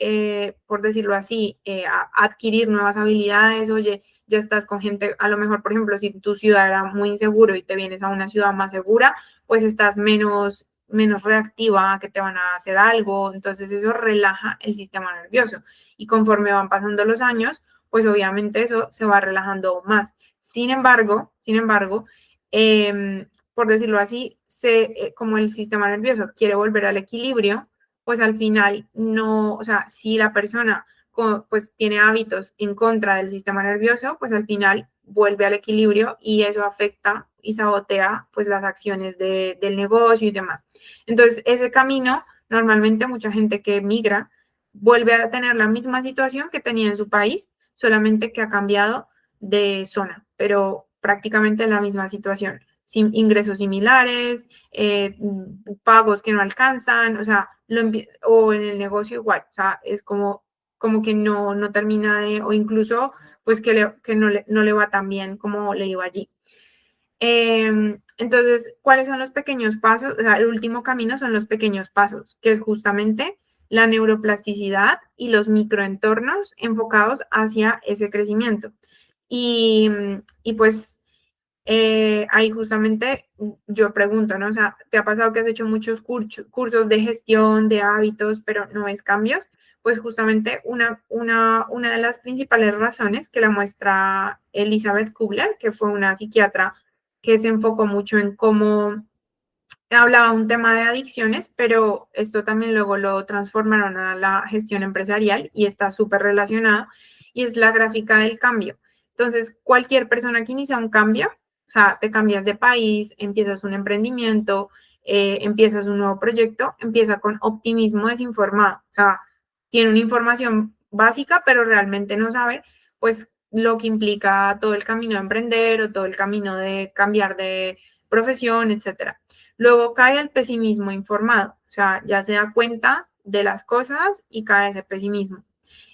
por decirlo así, a adquirir nuevas habilidades. Oye, ya estás con gente, a lo mejor, por ejemplo, si tu ciudad era muy inseguro y te vienes a una ciudad más segura, pues estás menos reactiva a que te van a hacer algo, entonces eso relaja el sistema nervioso y conforme van pasando los años, pues obviamente eso se va relajando más. Sin embargo, por decirlo así, como el sistema nervioso quiere volver al equilibrio, pues al final no, o sea, si la persona pues tiene hábitos en contra del sistema nervioso, pues al final vuelve al equilibrio y eso afecta y sabotea pues las acciones del negocio y demás. Entonces, ese camino, normalmente mucha gente que migra vuelve a tener la misma situación que tenía en su país, solamente que ha cambiado de zona, pero prácticamente la misma situación, sin ingresos similares, pagos que no alcanzan, o sea, o en el negocio igual, o sea, es como que no termina o incluso pues que no le va tan bien como le iba allí. Entonces, ¿cuáles son los pequeños pasos? O sea, el último camino son los pequeños pasos, que es justamente la neuroplasticidad y los microentornos enfocados hacia ese crecimiento. Y, y pues ahí justamente yo pregunto, ¿no? O sea, ¿te ha pasado que has hecho muchos cursos de gestión de hábitos, pero no ves cambios? Pues justamente una de las principales razones que la muestra Elizabeth Kubler, que fue una psiquiatra que se enfocó mucho en cómo hablaba un tema de adicciones, pero esto también luego lo transformaron a la gestión empresarial y está súper relacionado, y es la gráfica del cambio. Entonces, cualquier persona que inicia un cambio, o sea, te cambias de país, empiezas un emprendimiento, empiezas un nuevo proyecto, empieza con optimismo desinformado, o sea, tiene una información básica, pero realmente no sabe, pues, lo que implica todo el camino de emprender o todo el camino de cambiar de profesión, etcétera. Luego cae el pesimismo informado, o sea, ya se da cuenta de las cosas y cae ese pesimismo.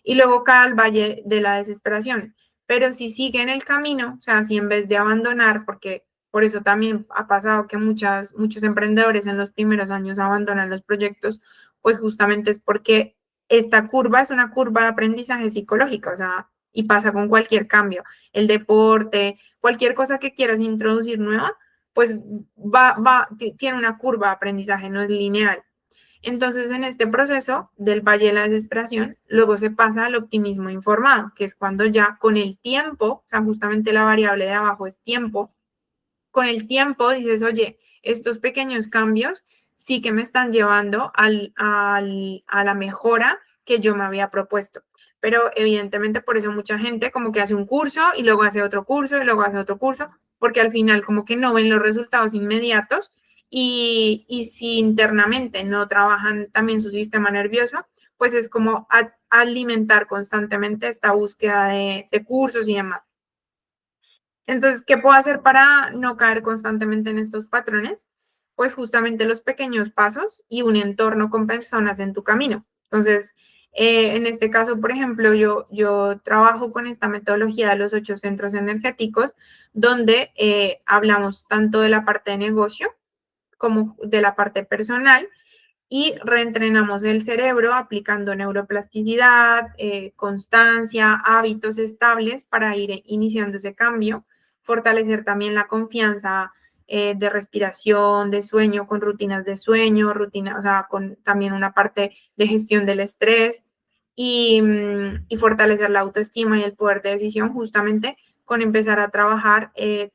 Y luego cae al valle de la desesperación. Pero si sigue en el camino, o sea, si en vez de abandonar, porque por eso también ha pasado que muchos emprendedores en los primeros años abandonan los proyectos, pues justamente es porque esta curva es una curva de aprendizaje psicológica, o sea, y pasa con cualquier cambio, el deporte, cualquier cosa que quieras introducir nueva, pues tiene una curva de aprendizaje, no es lineal. Entonces, en este proceso del valle de la desesperación, luego se pasa al optimismo informado, que es cuando ya con el tiempo, o sea, justamente la variable de abajo es tiempo, con el tiempo dices, oye, estos pequeños cambios sí que me están llevando a la mejora que yo me había propuesto. Pero evidentemente por eso mucha gente como que hace un curso y luego hace otro curso y luego hace otro curso, porque al final como que no ven los resultados inmediatos y si internamente no trabajan también su sistema nervioso, pues es como alimentar constantemente esta búsqueda de cursos y demás. Entonces, ¿qué puedo hacer para no caer constantemente en estos patrones? Pues justamente los pequeños pasos y un entorno con personas en tu camino. Entonces, en este caso, por ejemplo, yo trabajo con esta metodología de los 8 centros energéticos, donde hablamos tanto de la parte de negocio como de la parte personal y reentrenamos el cerebro aplicando neuroplasticidad, constancia, hábitos estables para ir iniciando ese cambio, fortalecer también la confianza de respiración, de sueño, con rutinas de sueño, o sea, con también una parte de gestión del estrés y fortalecer la autoestima y el poder de decisión justamente con empezar a trabajar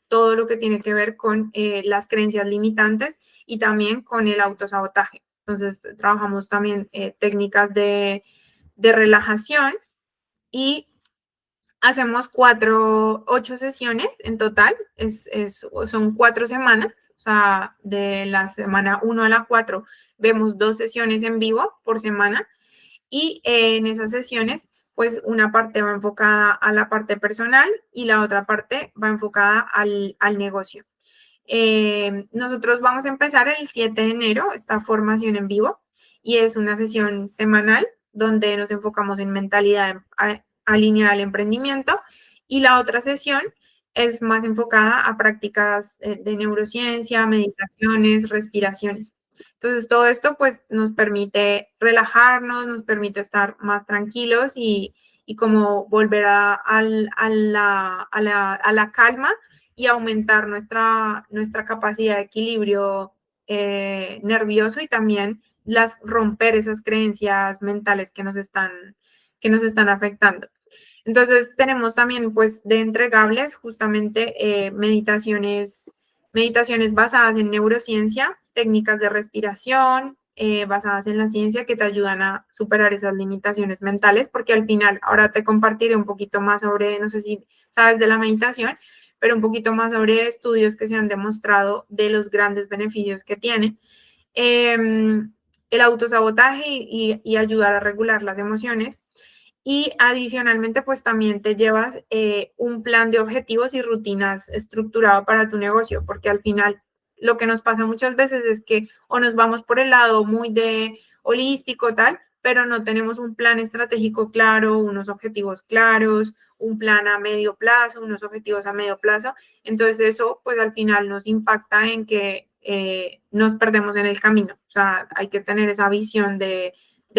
todo lo que tiene que ver con las creencias limitantes y también con el autosabotaje. Entonces, trabajamos también técnicas de relajación y hacemos 8 sesiones en total. Son 4 semanas, o sea, de la semana 1 a la 4 vemos 2 sesiones en vivo por semana y en esas sesiones, pues una parte va enfocada a la parte personal y la otra parte va enfocada al negocio. Nosotros vamos a empezar el 7 de enero esta formación en vivo y es una sesión semanal donde nos enfocamos en mentalidad alineada al emprendimiento y la otra sesión es más enfocada a prácticas de neurociencia, meditaciones, respiraciones. Entonces, todo esto pues nos permite relajarnos, nos permite estar más tranquilos y como volver a la calma y aumentar nuestra capacidad de equilibrio nervioso y también romper esas creencias mentales que nos están afectando. Entonces tenemos también pues de entregables justamente meditaciones basadas en neurociencia, técnicas de respiración, basadas en la ciencia que te ayudan a superar esas limitaciones mentales, porque al final, ahora te compartiré un poquito más sobre, no sé si sabes de la meditación, pero un poquito más sobre estudios que se han demostrado de los grandes beneficios que tiene. El autosabotaje y ayudar a regular las emociones. Y adicionalmente, pues también te llevas un plan de objetivos y rutinas estructurado para tu negocio, porque al final lo que nos pasa muchas veces es que o nos vamos por el lado muy de holístico, tal, pero no tenemos un plan estratégico claro, unos objetivos claros, un plan a medio plazo, unos objetivos a medio plazo. Entonces eso, pues al final nos impacta en que nos perdemos en el camino. O sea, hay que tener esa visión de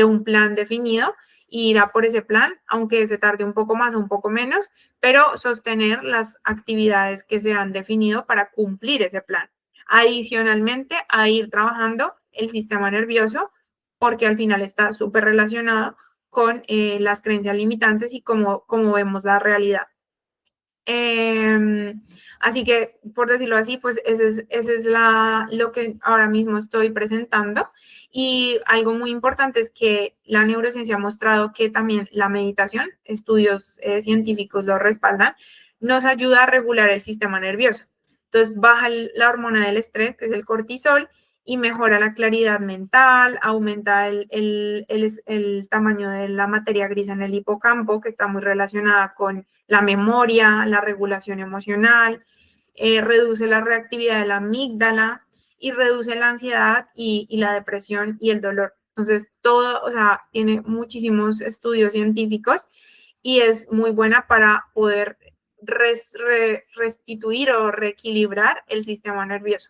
un plan definido ir a por ese plan, aunque se tarde un poco más o un poco menos, pero sostener las actividades que se han definido para cumplir ese plan. Adicionalmente, a ir trabajando el sistema nervioso, porque al final está súper relacionado con las creencias limitantes y cómo vemos la realidad. Así que, por decirlo así, pues ese es lo que ahora mismo estoy presentando. Y algo muy importante es que la neurociencia ha mostrado que también la meditación, estudios científicos lo respaldan, nos ayuda a regular el sistema nervioso. Entonces, baja la hormona del estrés, que es el cortisol, y mejora la claridad mental, aumenta el tamaño de la materia gris en el hipocampo, que está muy relacionada con la memoria, la regulación emocional, reduce la reactividad de la amígdala y reduce la ansiedad y la depresión y el dolor. Entonces, todo, o sea, tiene muchísimos estudios científicos y es muy buena para poder restituir o reequilibrar el sistema nervioso.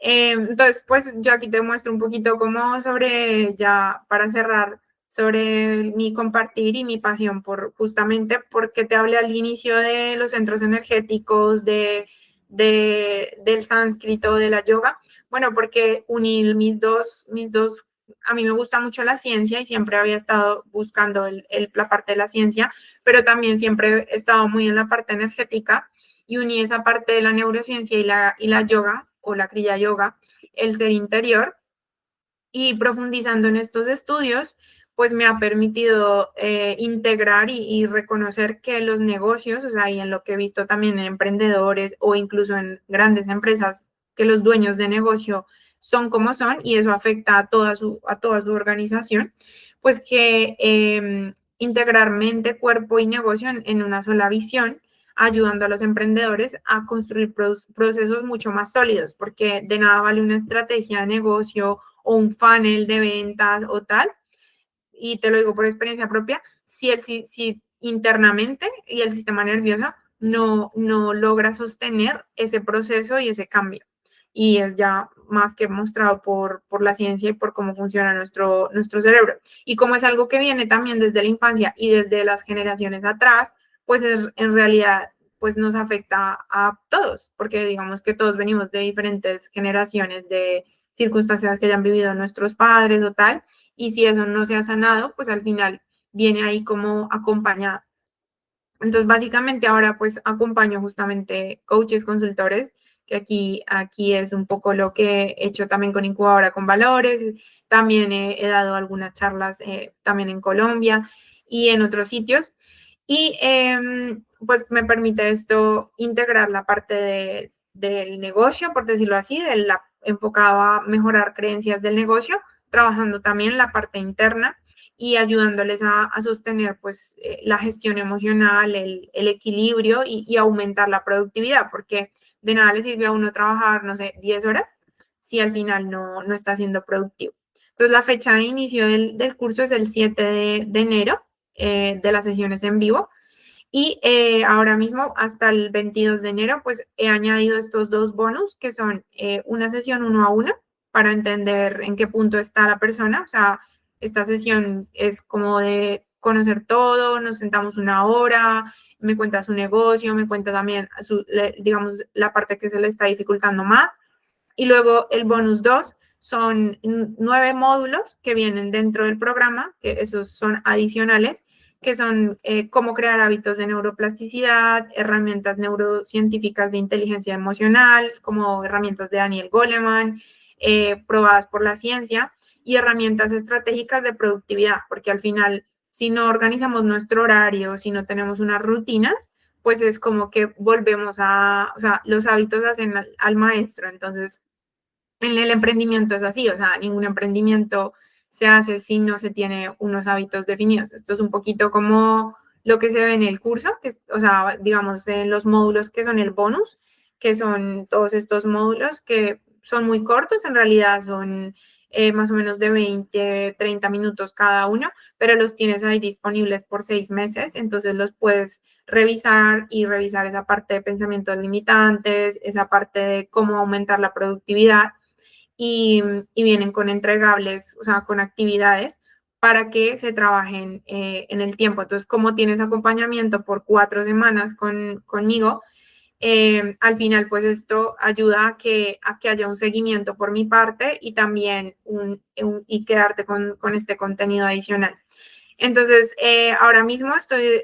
Entonces, pues yo aquí te muestro un poquito como sobre, ya para cerrar, sobre mi compartir y mi pasión por justamente porque te hablé al inicio de los centros energéticos, del sánscrito, de la yoga. Bueno, porque unir mis dos, a mí me gusta mucho la ciencia y siempre había estado buscando la parte de la ciencia, pero también siempre he estado muy en la parte energética y uní esa parte de la neurociencia y la yoga o la kriya yoga, el ser interior, y profundizando en estos estudios, pues me ha permitido integrar y reconocer que los negocios, o sea, y en lo que he visto también en emprendedores o incluso en grandes empresas, que los dueños de negocio son como son y eso afecta a toda su organización, pues que integrar mente, cuerpo y negocio en una sola visión, ayudando a los emprendedores a construir procesos mucho más sólidos, porque de nada vale una estrategia de negocio o un funnel de ventas o tal, y te lo digo por experiencia propia, si internamente y el sistema nervioso no logra sostener ese proceso y ese cambio. Y es ya más que mostrado por la ciencia y por cómo funciona nuestro cerebro. Y como es algo que viene también desde la infancia y desde las generaciones atrás, pues en realidad pues nos afecta a todos, porque digamos que todos venimos de diferentes generaciones, de circunstancias que hayan vivido nuestros padres o tal, y si eso no se ha sanado, pues al final viene ahí como acompañado. Entonces, básicamente ahora pues acompaño justamente coaches, consultores, que aquí es un poco lo que he hecho también con Incubadora con Valores, también he dado algunas charlas también en Colombia y en otros sitios, y pues me permite esto integrar la parte del negocio, por decirlo así, enfocado a mejorar creencias del negocio, trabajando también la parte interna y ayudándoles a sostener pues la gestión emocional, el equilibrio y aumentar la productividad, porque de nada le sirve a uno trabajar, no sé, 10 horas si al final no está siendo productivo. Entonces la fecha de inicio del curso es el 7 de enero, de las sesiones en vivo, y ahora mismo hasta el 22 de enero pues he añadido estos dos bonus que son una sesión 1-a-1 para entender en qué punto está la persona, o sea, esta sesión es como de conocer todo, nos sentamos una hora, me cuenta su negocio, me cuenta también, digamos, la parte que se le está dificultando más. Y luego el bonus 2 son 9 módulos que vienen dentro del programa, que esos son adicionales, que son cómo crear hábitos de neuroplasticidad, herramientas neurocientíficas de inteligencia emocional, como herramientas de Daniel Goleman, probadas por la ciencia, y herramientas estratégicas de productividad, porque al final, si no organizamos nuestro horario, si no tenemos unas rutinas, pues es como que volvemos o sea, los hábitos hacen al maestro. Entonces, en el emprendimiento es así, o sea, ningún emprendimiento se hace si no se tiene unos hábitos definidos. Esto es un poquito como lo que se ve en el curso, que o sea, digamos, en los módulos que son el bonus, que son todos estos módulos que son muy cortos, en realidad son más o menos de 20, 30 minutos cada uno, pero los tienes ahí disponibles por 6 meses, entonces los puedes revisar y revisar esa parte de pensamientos limitantes, esa parte de cómo aumentar la productividad y vienen con entregables, o sea, con actividades para que se trabajen en el tiempo. Entonces, como tienes acompañamiento por 4 semanas conmigo, al final, pues esto ayuda a que haya un seguimiento por mi parte y también y quedarte con este contenido adicional. Entonces, ahora mismo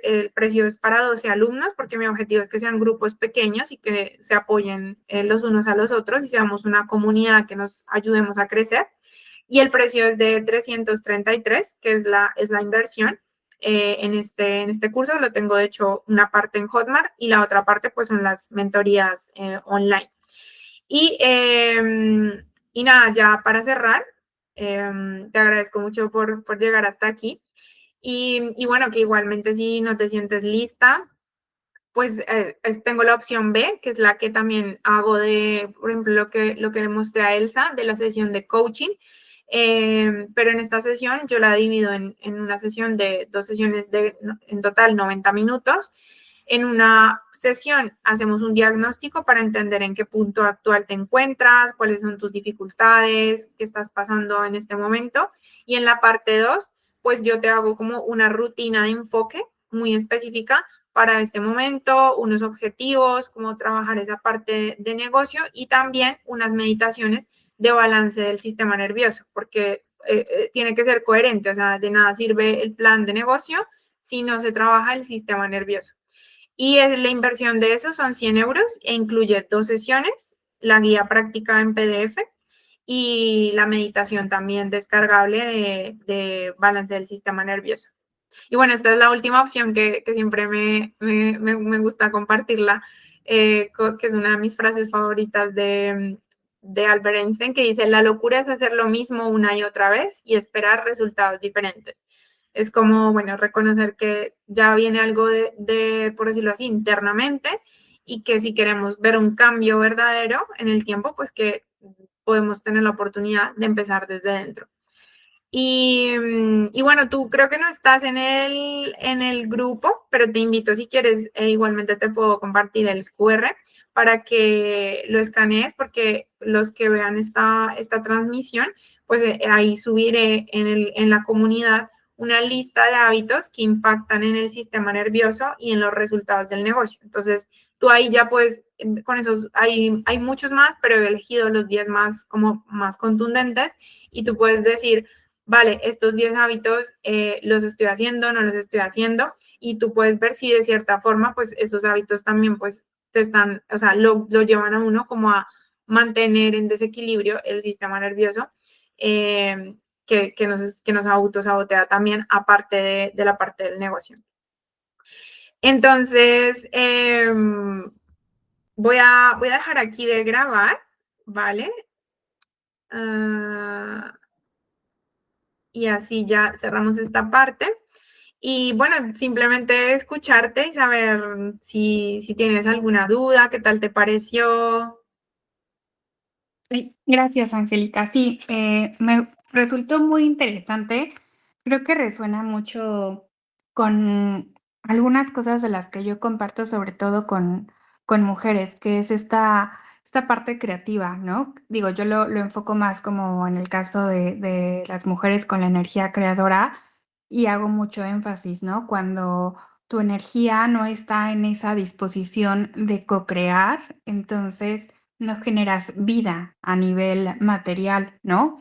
el precio es para 12 alumnos porque mi objetivo es que sean grupos pequeños y que se apoyen los unos a los otros y seamos una comunidad que nos ayudemos a crecer. Y el precio es de 333, que es la inversión. En este curso lo tengo, de hecho, una parte en Hotmart y la otra parte pues son las mentorías online. Y, y nada, ya para cerrar, te agradezco mucho por llegar hasta aquí. Y bueno, que igualmente si no te sientes lista, pues tengo la opción B, que es la que también hago de, por ejemplo, lo que le mostré a Elsa de la sesión de coaching. Pero en esta sesión yo la divido en una sesión de 2 sesiones de en total 90 minutos. En una sesión hacemos un diagnóstico para entender en qué punto actual te encuentras, cuáles son tus dificultades, qué estás pasando en este momento. Y en la parte 2, pues yo te hago como una rutina de enfoque muy específica para este momento, unos objetivos, cómo trabajar esa parte de negocio y también unas meditaciones de balance del sistema nervioso, porque tiene que ser coherente, o sea, de nada sirve el plan de negocio si no se trabaja el sistema nervioso. Y la inversión de eso son 100 euros e incluye 2 sesiones, la guía práctica en PDF y la meditación también descargable de balance del sistema nervioso. Y bueno, esta es la última opción que siempre me gusta compartirla, que es una de mis frases favoritas de Albert Einstein, que dice, la locura es hacer lo mismo una y otra vez y esperar resultados diferentes. Es como, bueno, reconocer que ya viene algo por decirlo así, internamente y que si queremos ver un cambio verdadero en el tiempo, pues que podemos tener la oportunidad de empezar desde dentro. Y bueno, tú creo que no estás en el grupo, pero te invito si quieres, igualmente te puedo compartir el QR para que lo escanees, porque los que vean esta transmisión, pues ahí subiré en la comunidad una lista de hábitos que impactan en el sistema nervioso y en los resultados del negocio. Entonces, tú ahí ya puedes, con esos, hay muchos más, pero he elegido los 10 más, como más contundentes y tú puedes decir, vale, estos 10 hábitos los estoy haciendo, no los estoy haciendo, y tú puedes ver si de cierta forma, pues esos hábitos también, pues, te están, o sea, lo llevan a uno como a mantener en desequilibrio el sistema nervioso, que nos autosabotea también, aparte de la parte del negocio. Entonces, voy a dejar aquí de grabar, ¿vale? Y así ya cerramos esta parte. Y bueno, simplemente escucharte y saber si tienes alguna duda, qué tal te pareció. Gracias, Angélica. Sí, me resultó muy interesante. Creo que resuena mucho con algunas cosas de las que yo comparto, sobre todo con mujeres, que es esta parte creativa, ¿no? Digo, yo lo enfoco más como en el caso de las mujeres con la energía creadora y hago mucho énfasis, ¿no? Cuando tu energía no está en esa disposición de co-crear, entonces no generas vida a nivel material, ¿no?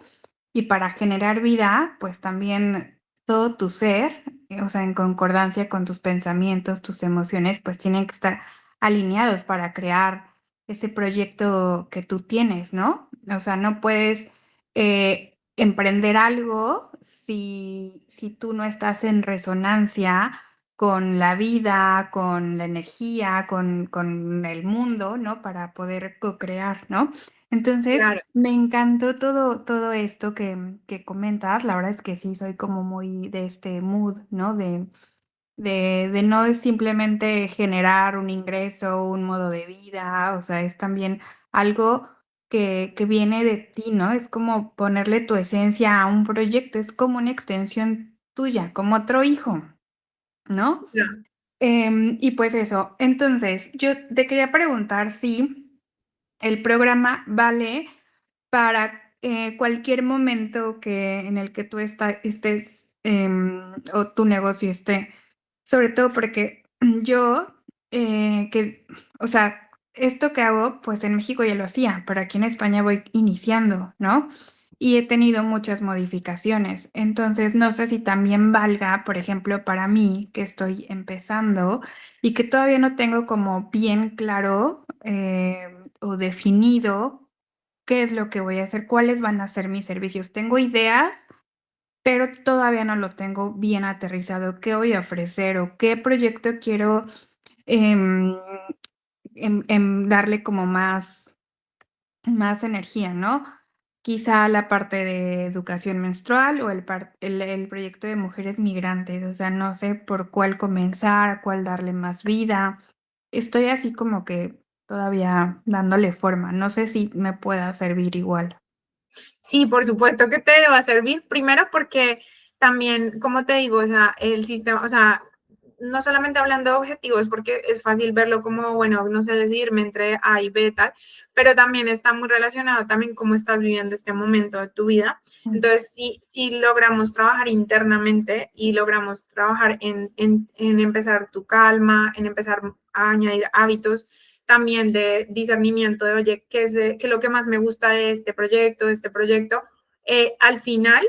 Y para generar vida, pues también todo tu ser, o sea, en concordancia con tus pensamientos, tus emociones, pues tienen que estar alineados para crear ese proyecto que tú tienes, ¿no? O sea, no puedes emprender algo si tú no estás en resonancia con la vida, con la energía, con el mundo, ¿no? Para poder co-crear, ¿no? Entonces, Claro, me encantó todo esto que comentas. La verdad es que sí, soy como muy de este mood, ¿no? De no es simplemente generar un ingreso, un modo de vida, o sea, es también algo que viene de ti, ¿no? Es como ponerle tu esencia a un proyecto, es como una extensión tuya, como otro hijo, ¿no? claro. Y pues eso, entonces, yo te quería preguntar si el programa vale para cualquier momento en el que tú estés o tu negocio esté. Sobre todo porque yo, o sea, esto que hago, pues en México ya lo hacía, pero aquí en España voy iniciando, ¿no? Y he tenido muchas modificaciones. Entonces, no sé si también valga, por ejemplo, para mí, que estoy empezando y que todavía no tengo como bien claro o definido qué es lo que voy a hacer, cuáles van a ser mis servicios. Tengo ideas, pero todavía no lo tengo bien aterrizado, qué voy a ofrecer o qué proyecto quiero, em, darle como más energía, ¿no? Quizá la parte de educación menstrual o el proyecto de mujeres migrantes, o sea, no sé por cuál comenzar, a cuál darle más vida. Estoy así como que todavía dándole forma, no sé si me pueda servir igual. Sí, por supuesto que te va a servir. Primero porque también, como te digo, o sea, el sistema, o sea, no solamente hablando de objetivos, porque es fácil verlo como, bueno, no sé decidirme entre A y B tal, pero también está muy relacionado también cómo estás viviendo este momento de tu vida. Entonces, si logramos trabajar internamente y logramos trabajar en empezar tu calma, en empezar a añadir hábitos, también de discernimiento de, oye, ¿qué es lo que más me gusta de este proyecto? Al final,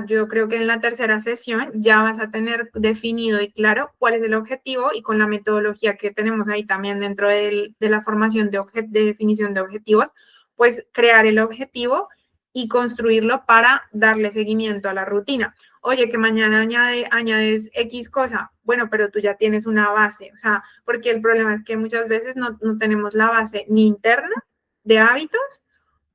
yo creo que en la tercera sesión ya vas a tener definido y claro cuál es el objetivo y con la metodología que tenemos ahí también dentro de la formación de definición de objetivos, pues crear el objetivo y construirlo para darle seguimiento a la rutina. Oye, que mañana añades X cosa, bueno, pero tú ya tienes una base, o sea, porque el problema es que muchas veces no tenemos la base ni interna de hábitos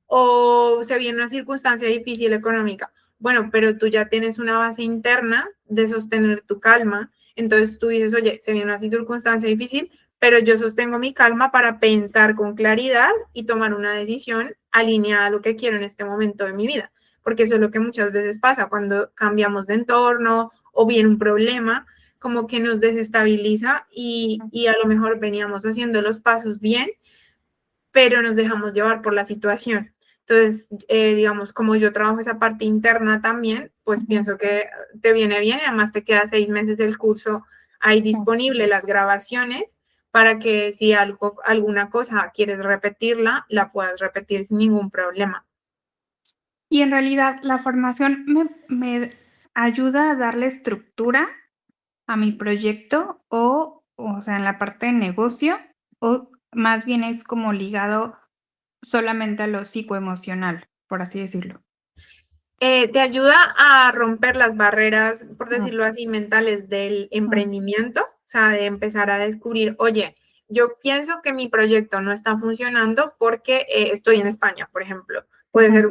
o se viene una circunstancia difícil económica. Bueno, pero tú ya tienes una base interna de sostener tu calma. Entonces tú dices, oye, se viene una circunstancia difícil, pero yo sostengo mi calma para pensar con claridad y tomar una decisión alineada a lo que quiero en este momento de mi vida. Porque eso es lo que muchas veces pasa cuando cambiamos de entorno o viene un problema, como que nos desestabiliza y a lo mejor veníamos haciendo los pasos bien, pero nos dejamos llevar por la situación. Entonces, digamos, como yo trabajo esa parte interna también, pues pienso que te viene bien y además te queda 6 meses del curso ahí disponible, las grabaciones, para que si alguna cosa quieres repetirla, la puedas repetir sin ningún problema. Y en realidad la formación me ayuda a darle estructura a mi proyecto o sea, en la parte de negocio, o más bien es como ligado solamente a lo psicoemocional, por así decirlo. Te ayuda a romper las barreras, por Mm, decirlo así, mentales del mm, emprendimiento, o sea, de empezar a descubrir, oye, yo pienso que mi proyecto no está funcionando porque estoy en España, por ejemplo. Puede ujú, ser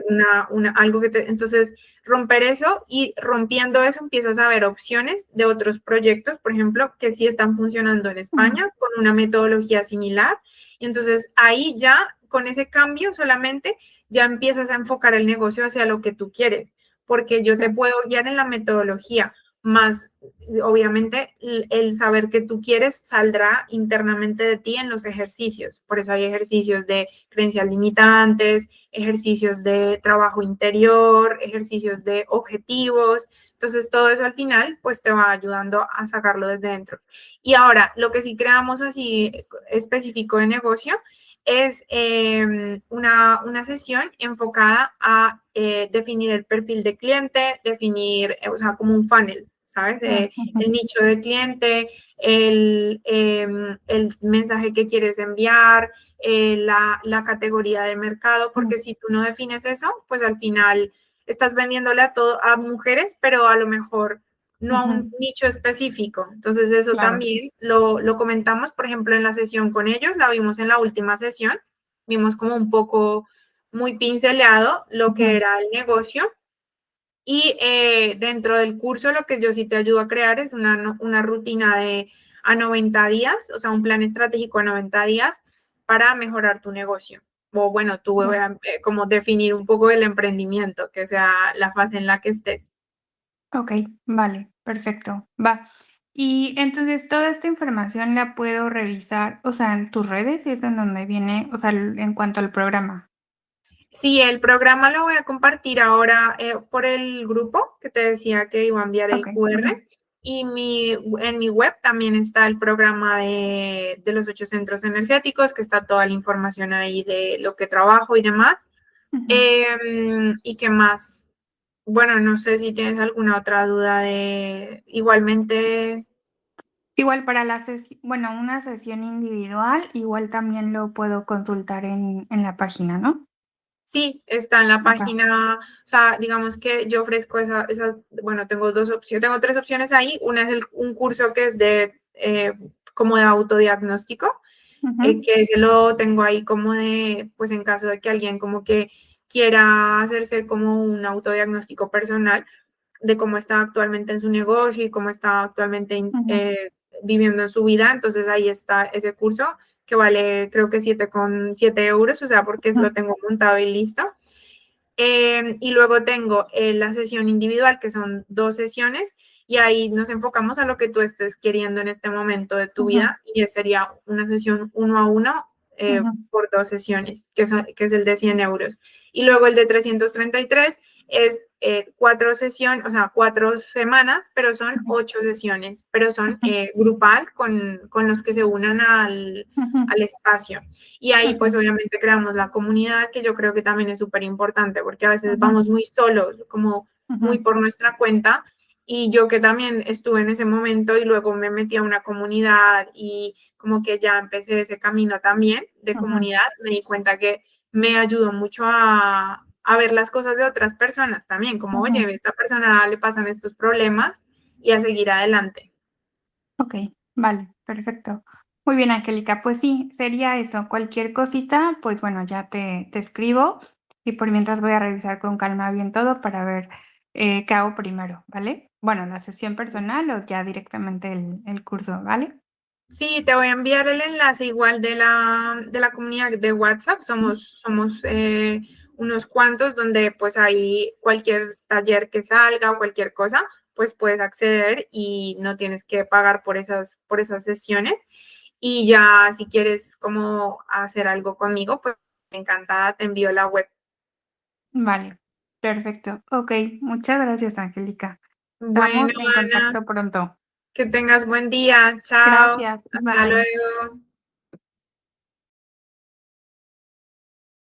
algo que te... Entonces, romper eso y rompiendo eso empiezas a ver opciones de otros proyectos, por ejemplo, que sí están funcionando en ujú, España con una metodología similar. Y entonces ahí ya, con ese cambio solamente, ya empiezas a enfocar el negocio hacia lo que tú quieres, porque yo te claro, puedo guiar en la metodología, más obviamente el saber que tú quieres saldrá internamente de ti en los ejercicios. Por eso hay ejercicios de creencias limitantes, ejercicios de trabajo interior, ejercicios de objetivos. Entonces, todo eso al final, pues te va ayudando a sacarlo desde dentro. Y ahora, lo que sí creamos así específico de negocio es una sesión enfocada a definir el perfil de cliente, definir, o sea, como un funnel, ¿sabes? mm, ujú, El nicho de cliente, el mensaje que quieres enviar, la categoría de mercado, mm, porque si tú no defines eso, pues al final estás vendiéndole a mujeres, pero a lo mejor no a ujú, un nicho específico. Entonces eso claro, también lo comentamos, por ejemplo, en la sesión con ellos, la vimos en la última sesión, vimos como un poco muy pincelado lo que ujú, era el negocio y dentro del curso lo que yo sí te ayudo a crear es una rutina a 90 días, o sea, un plan estratégico a 90 días para mejorar tu negocio. O bueno, tú mm. como definir un poco el emprendimiento, que sea la fase en la que estés. Okey, vale, perfecto, va. Y entonces, toda esta información la puedo revisar, o sea, en tus redes es en donde viene, o sea, en cuanto al programa. Sí, el programa lo voy a compartir ahora por el grupo que te decía que iba a enviar el Okey, ujú, QR. Y en mi web también está el programa de los 8 centros energéticos, que está toda la información ahí de lo que trabajo y demás. ujú. ¿Y qué más? Bueno, no sé si tienes alguna otra duda igualmente. Igual para la sesión, bueno, una sesión individual, igual también lo puedo consultar en la página, ¿no? Sí, está en la Okey. página, o sea, digamos que yo ofrezco esas, bueno, tengo dos opciones, tengo tres opciones ahí. Una es un curso que es como de autodiagnóstico, Ujú, que ese lo tengo ahí como pues en caso de que alguien como que quiera hacerse como un autodiagnóstico personal de cómo está actualmente en su negocio y cómo está actualmente ujú, viviendo en su vida. Entonces ahí está ese curso que vale creo que 7,7 euros, o sea, porque ujú, lo tengo montado y listo. Y luego tengo la sesión individual, que son 2 sesiones, y ahí nos enfocamos a lo que tú estés queriendo en este momento de tu ujú, vida, y sería una sesión 1 a 1 ujú, por 2 sesiones, que es el de 100 euros. Y luego el de 333 es 4 sesiones, o sea, 4 semanas, pero son ujú, 8 sesiones, pero son ujú, grupal con los que se unan ujú. al espacio. Y ahí pues Okey, obviamente creamos la comunidad, que yo creo que también es súper importante, porque a veces ujú, vamos muy solos, como muy ujú, por nuestra cuenta. Y yo que también estuve en ese momento y luego me metí a una comunidad y como que ya empecé ese camino también de ujú, comunidad, me di cuenta que me ayudó mucho a ver las cosas de otras personas también, como, oye, ujú. a esta persona le pasan estos problemas y a seguir adelante. Okey, vale, perfecto. Muy bien, Angélica, pues sí, sería eso. Cualquier cosita, pues bueno, ya te escribo y por mientras voy a revisar con calma bien todo para ver, qué hago primero, ¿vale? Bueno, la sesión personal o ya directamente el curso, ¿vale? Sí, te voy a enviar el enlace igual de la comunidad de WhatsApp. Ujú, Somos unos cuantos donde pues ahí cualquier taller que salga o cualquier cosa, pues puedes acceder y no tienes que pagar por esas sesiones. Y ya si quieres como hacer algo conmigo, pues encantada, te envío la web. vale, perfecto. Okey, muchas gracias, Angélica. Bueno, Estamos en Ana, contacto pronto. que tengas buen día. Chao. Gracias, Hasta bye. luego.